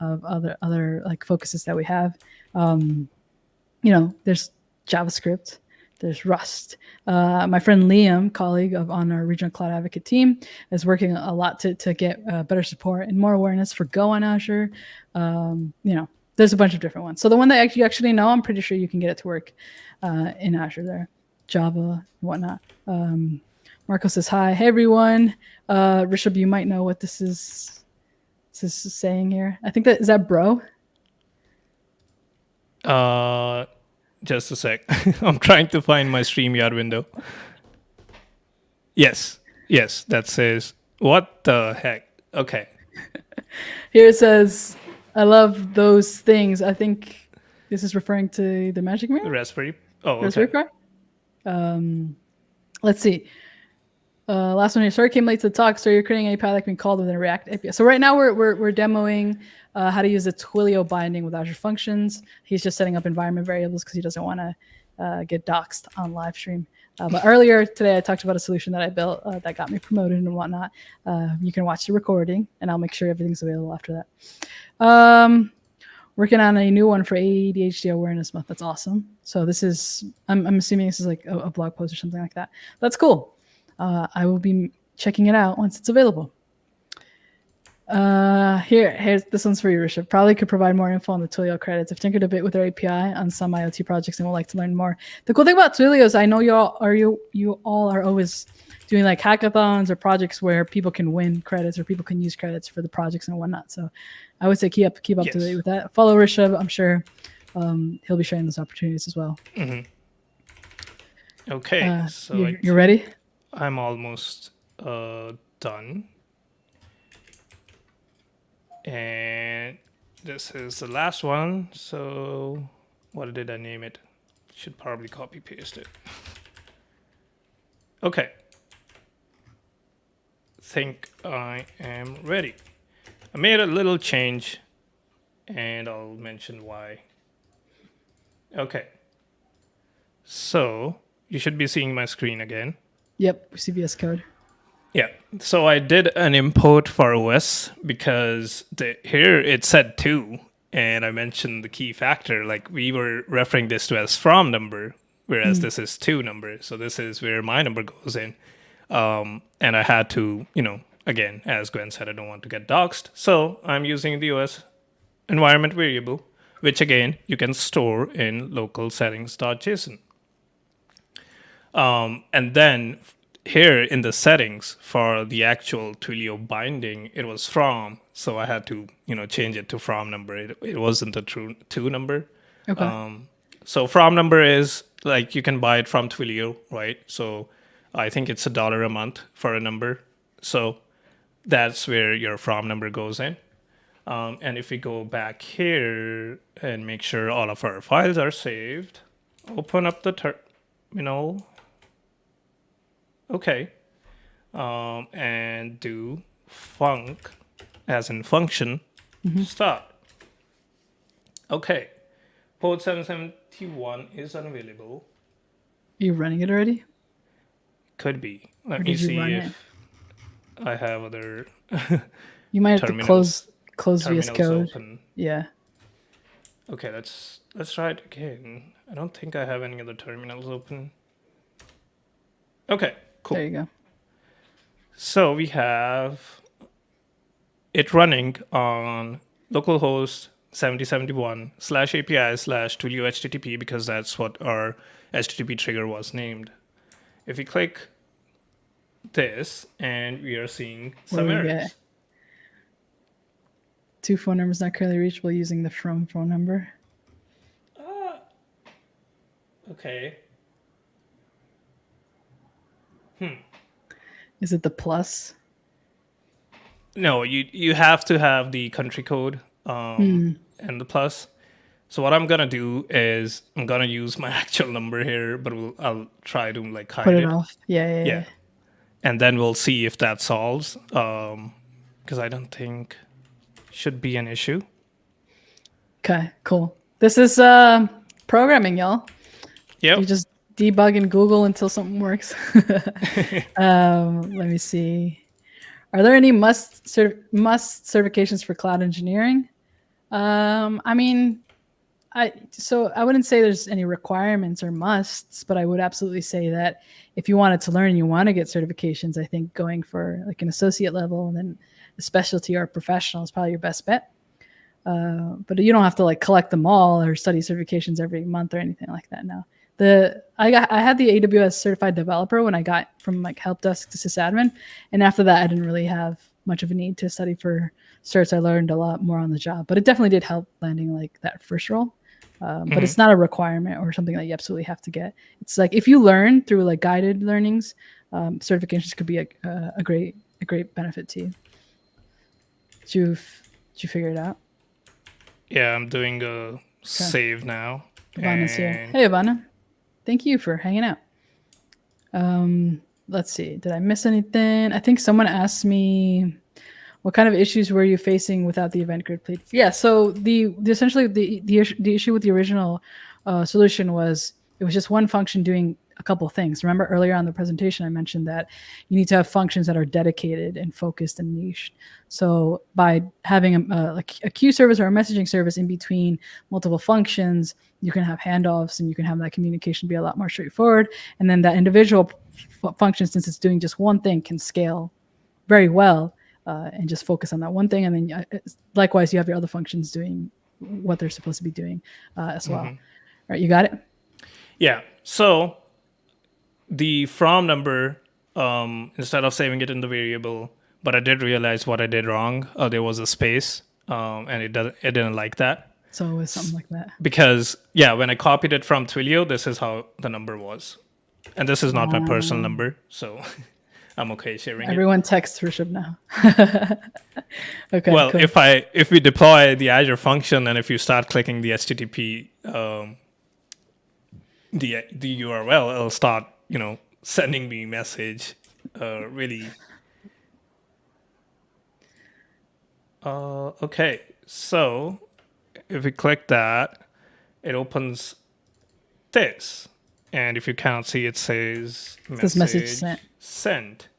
other like focuses that we have. There's JavaScript. There's Rust. My friend Liam, colleague on our regional cloud advocate team, is working a lot to get better support and more awareness for Go on Azure. There's a bunch of different ones. So the one that you actually know, I'm pretty sure you can get it to work in Azure there. Java and whatnot. Marco says hi. Hey, everyone. Rishab, you might know what this is saying here. I think is that bro? Just a sec. I'm trying to find my StreamYard window. Yes, that says, what the heck? Okay. Here it says, I love those things. I think this is referring to the Magic Mirror? The Raspberry. Oh, okay. Raspberry Pi? Let's see. Last one here. Sorry, came late to the talk. So you're creating an API that can be called within a React API. So right now we're demoing how to use the Twilio binding with Azure Functions. He's just setting up environment variables because he doesn't want to get doxxed on live stream. But earlier today, I talked about a solution that I built that got me promoted and whatnot. You can watch the recording, and I'll make sure everything's available after that. Working on a new one for ADHD Awareness Month. That's awesome. So this is, I'm assuming this is like a blog post or something like that. That's cool. I will be checking it out once it's available. Here's this one's for you, Rishab. Probably could provide more info on the Twilio credits. I've tinkered a bit with their API on some IoT projects and would like to learn more. The cool thing about Twilio is I know you all are always doing like hackathons or projects where people can win credits or people can use credits for the projects and whatnot. So I would say keep up Yes. to date with that. Follow Rishab. I'm sure he'll be sharing those opportunities as well. Mm-hmm. Okay, so you're ready? I'm almost done. And this is the last one. So what did I name it? Should probably copy paste it. Okay. Think I am ready. I made a little change and I'll mention why. Okay. So you should be seeing my screen again. Yep, CVS code. Yeah, so I did an import for OS because here it said 2, and I mentioned the key factor. Like we were referring this to as from number, whereas this is to number. So this is where my number goes in. And I had to, again, as Gwen said, I don't want to get doxxed. So I'm using the OS environment variable, which again, you can store in local settings.json. And then here in the settings for the actual Twilio binding, it was from, so I had to, change it to from number. It wasn't a true to number. Okay. So from number is like you can buy it from Twilio, right? So I think it's $1 a month for a number. So that's where your from number goes in. And if we go back here and make sure all of our files are saved, open up the terminal. Okay. And do func, as in function, start. Okay. Port 771 is unavailable. You running it already? Could be. Let me see if I have other You might have to close VS Code. open. Yeah. Okay, let's try it again. I don't think I have any other terminals open. Okay, cool. There you go. So we have it running on localhost 7071/API/Twilio HTTP because that's what our HTTP trigger was named. If we click this, and we are seeing some errors. 2 phone numbers not currently reachable using the from phone number. Okay. Is it the plus? No, you have to have the country code and the plus. So what I'm gonna do is I'm gonna use my actual number here, but I'll try to like hide Put it off. Yeah. And then we'll see if that solves. Because I don't think should be an issue. Okay, cool. This is programming, y'all. Yep. You just debug in Google until something works. Let me see. Are there any must certifications for cloud engineering? I mean, I wouldn't say there's any requirements or musts, but I would absolutely say that if you wanted to learn and you want to get certifications, I think going for like an associate level and then a specialty or a professional is probably your best bet. But you don't have to like collect them all or study certifications every month or anything like that. No. I had the AWS certified developer when I got from like help desk to sysadmin, and after that I didn't really have much of a need to study for certs. I learned a lot more on the job, but it definitely did help landing like that first role. But it's not a requirement or something that you absolutely have to get. It's like if you learn through like guided learnings, certifications could be a great benefit to you. Did you figure it out? Yeah, I'm doing a save now. Ivana's here. Hey, Ivana. Thank you for hanging out. Let's see. Did I miss anything? I think someone asked me, what kind of issues were you facing without the event grid, please? Yeah. So essentially the issue with the original solution was it was just one function doing a couple of things. Remember earlier on the presentation, I mentioned that you need to have functions that are dedicated and focused and niched. So by having a queue service or a messaging service in between multiple functions, you can have handoffs and you can have that communication be a lot more straightforward. And then that individual function, since it's doing just one thing, can scale very well and just focus on that one thing. And then likewise, you have your other functions doing what they're supposed to be doing as well. All right, you got it? Yeah. So the from number, instead of saving it in the variable, but I did realize what I did wrong. There was a space, and it didn't like that. So it was something like that. Because when I copied it from Twilio, this is how the number was, and this is not my personal number, so I'm okay sharing Everyone texts Rishab now. Okay. Well, cool. if we deploy the Azure function, and if you start clicking the HTTP, the URL, it'll start sending me message really. Okay, so if we click that, it opens this, and if you can't see, it says message sent.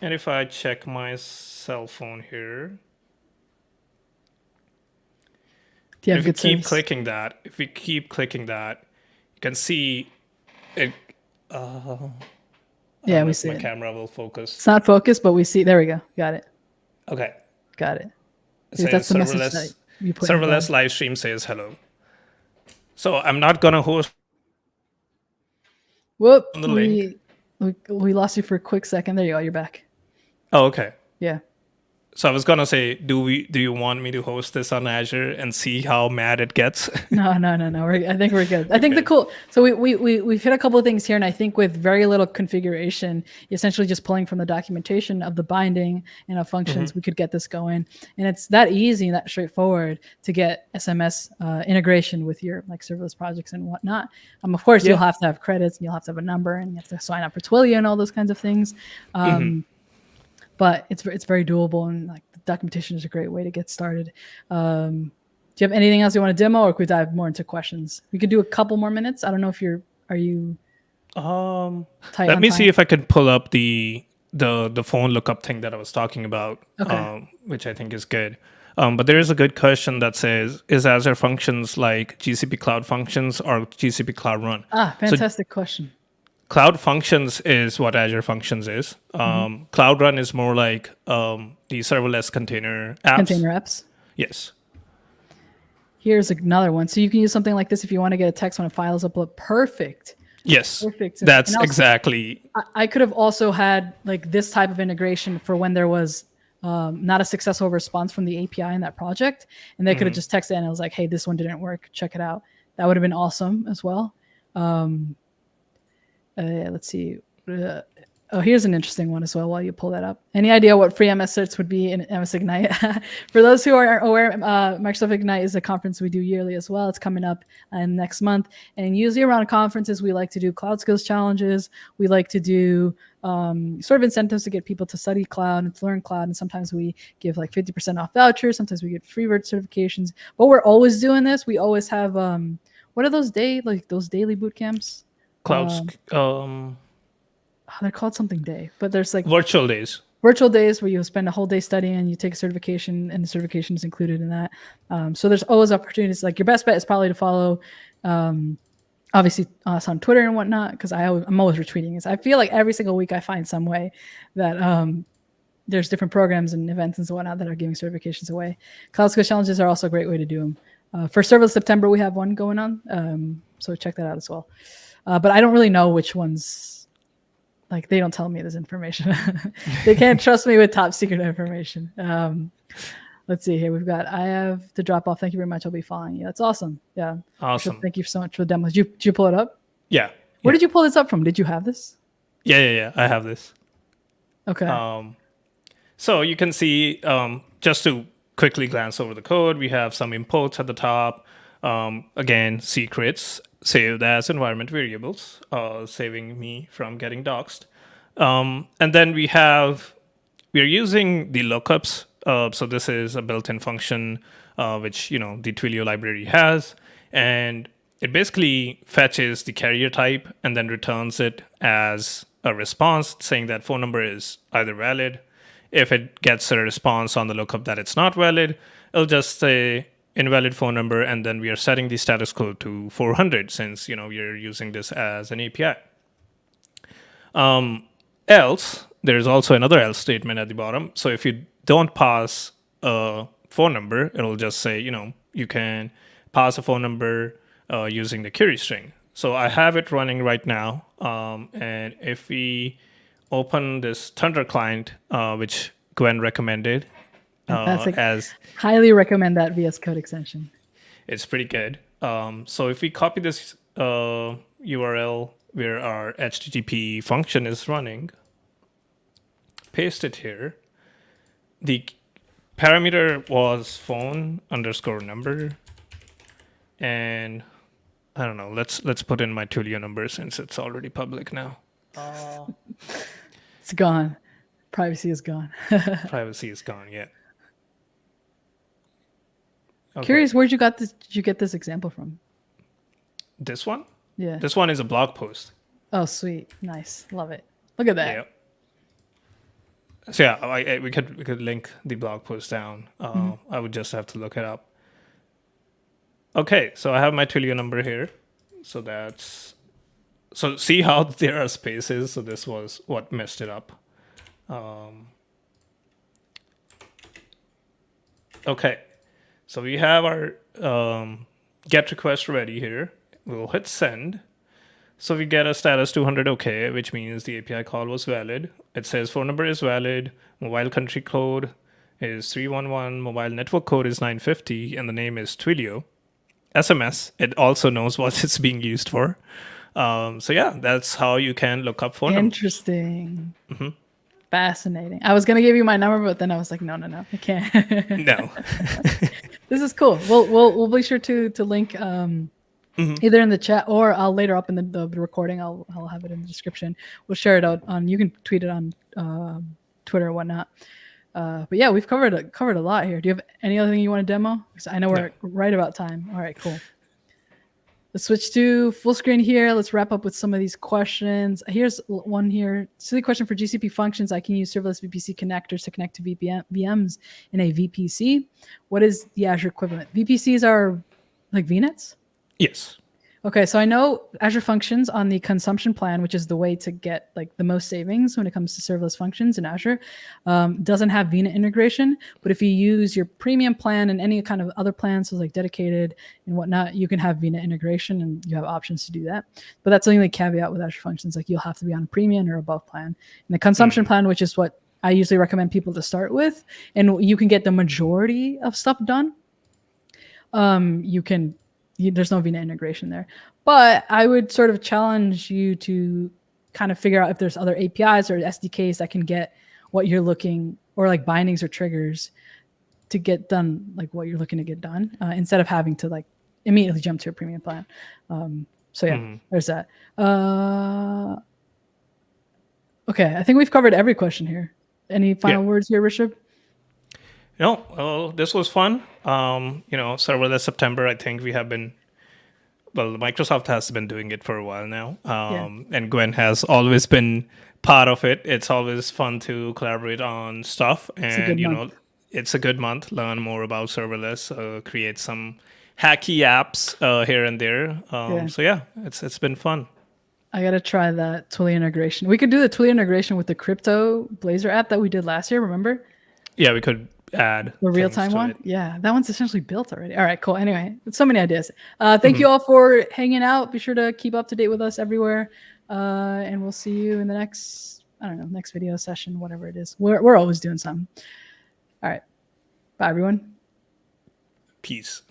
And if I check my cell phone here, if we keep clicking that, you can see it. Yeah, we see my it. camera will focus. It's not focused, but we see. There we go. Got it. Okay. Got it. That's the message that you put. Serverless live stream says hello. So I'm not gonna host. Whoop! We lost you for a quick second. There you go. You're back. Oh, okay. Yeah. So I was gonna say, do you want me to host this on Azure and see how mad it gets? No. I think we're good. I think so we've hit a couple of things here, and I think with very little configuration, essentially just pulling from the documentation of the binding and of functions, we could get this going. And it's that easy and that straightforward to get SMS integration with your like serverless projects and whatnot. Of course, you'll have to have credits, and you'll have to have a number, and you have to sign up for Twilio and all those kinds of things. But it's very doable, and like the documentation is a great way to get started. Do you have anything else you want to demo, or could we dive more into questions? We could do a couple more minutes. I don't know if are you tight let me see if I can pull up the phone lookup thing that I was talking about, which I think is good. But there is a good question that says, is Azure Functions like GCP Cloud Functions or GCP Cloud Run? Fantastic question. Cloud Functions is what Azure Functions is. Cloud Run is more like the serverless container apps. Container apps. Yes. Here's another one. So you can use something like this if you want to get a text when a file is uploaded. Perfect. Yes. Perfect. That's also, exactly. I could have also had like this type of integration for when there was not a successful response from the API in that project. And they could have just texted and it was like, hey, this one didn't work. Check it out. That would have been awesome as well. Let's see. Here's an interesting one as well while you pull that up. Any idea what free MS certs would be in MS Ignite? For those who are aware, Microsoft Ignite is a conference we do yearly as well. It's coming up next month. And usually around conferences, we like to do cloud skills challenges. We like to do sort of incentives to get people to study cloud and to learn cloud. And sometimes we give like 50% off vouchers. Sometimes we get free certifications. But we're always doing this. We always have, what are those daily boot camps? Clouds. They're called something day, but there's like virtual days where you spend a whole day studying and you take a certification, and the certification is included in that. So there's always opportunities. Like your best bet is probably to follow, obviously us on Twitter and whatnot, because I'm always retweeting this. I feel like every single week I find some way that there's different programs and events and so whatnot that are giving certifications away. Cloud Skills Challenges are also a great way to do them. For Serverless September, we have one going on, so check that out as well. But I don't really know which ones. Like they don't tell me this information. They can't trust me with top secret information. Let's see here. I have to drop off. Thank you very much. I'll be following you. That's awesome. Yeah. Awesome. Thank you so much for the demo. Did you pull it up? Yeah. Where did you pull this up from? Did you have this? Yeah. I have this. Okay. So you can see, just to quickly glance over the code, we have some imports at the top. Again, secrets saved as environment variables, saving me from getting doxxed. And then we're using the lookups. So this is a built-in function, which, the Twilio library has. And it basically fetches the carrier type and then returns it as a response saying that phone number is either valid. If it gets a response on the lookup that it's not valid, it'll just say invalid phone number, and then we are setting the status code to 400 since we're using this as an API. Else, there's also another else statement at the bottom. So if you don't pass a phone number, it'll just say you can pass a phone number using the query string. So I have it running right now, and if we open this Thunder client, which Gwyn recommended. As highly recommend that VS Code extension. It's pretty good. So if we copy this URL where our HTTP function is running, paste it here. The parameter was phone _ number, and I don't know. Let's put in my Twilio number since it's already public now. It's gone. Privacy is gone. Privacy is gone. Yeah. Okay. Curious, where'd you got this? Did you get this example from? This one? Yeah. This one is a blog post. Oh, sweet, nice, love it. Look at that. Yeah. So yeah, we could link the blog post down. I would just have to look it up. Okay, so I have my Twilio number here. So see how there are spaces. So this was what messed it up. Okay. So we have our GET request ready here. We'll hit send. So we get a status 200 OK, which means the API call was valid. It says phone number is valid, mobile country code is 311, mobile network code is 950, and the name is Twilio. SMS, it also knows what it's being used for. So yeah, that's how you can look up phone number. Interesting. Mm-hmm. Fascinating. I was going to give you my number, but then I was like, no, I can't. No. This is cool. We'll be sure to link either in the chat or I'll later up in the recording. I'll have it in the description. We'll share it out on. You can tweet it on Twitter or whatnot. But yeah, we've covered a lot here. Do you have any other thing you want to demo? Because I know we're right about time. All right, cool. Let's switch to full screen here. Let's wrap up with some of these questions. Here's one here. Silly question for GCP functions. I can use serverless VPC connectors to connect to VMs in a VPC. What is the Azure equivalent? VPCs are like VNets? Yes. Okay, so I know Azure Functions on the consumption plan, which is the way to get like the most savings when it comes to serverless functions in Azure, doesn't have VNet integration. But if you use your premium plan and any kind of other plans, so like dedicated and whatnot, you can have VNet integration and you have options to do that. But that's the only caveat with Azure Functions, like you'll have to be on a premium or above plan. And the consumption plan, which is what I usually recommend people to start with, and you can get the majority of stuff done. There's no VNet integration there. But I would sort of challenge you to kind of figure out if there's other APIs or SDKs that can get what you're looking, or like bindings or triggers to get done like what you're looking to get done, instead of having to like immediately jump to a premium plan. So yeah, there's that. Okay, I think we've covered every question here. Any final words here, Rishab? No, this was fun. Serverless September, I think we have been, Microsoft has been doing it for a while now. And Gwyn has always been part of it. It's always fun to collaborate on stuff. And, it's a good month. Learn more about serverless, create some hacky apps here and there. So yeah, it's been fun. I got to try that Twilio integration. We could do the Twilio integration with the crypto Blazor app that we did last year, remember? Yeah, we could add the real-time one. Yeah, that one's essentially built already. All right, cool. Anyway, so many ideas. Thank you all for hanging out. Be sure to keep up to date with us everywhere, and we'll see you in the next video session, whatever it is. We're always doing something. All right, bye everyone. Peace.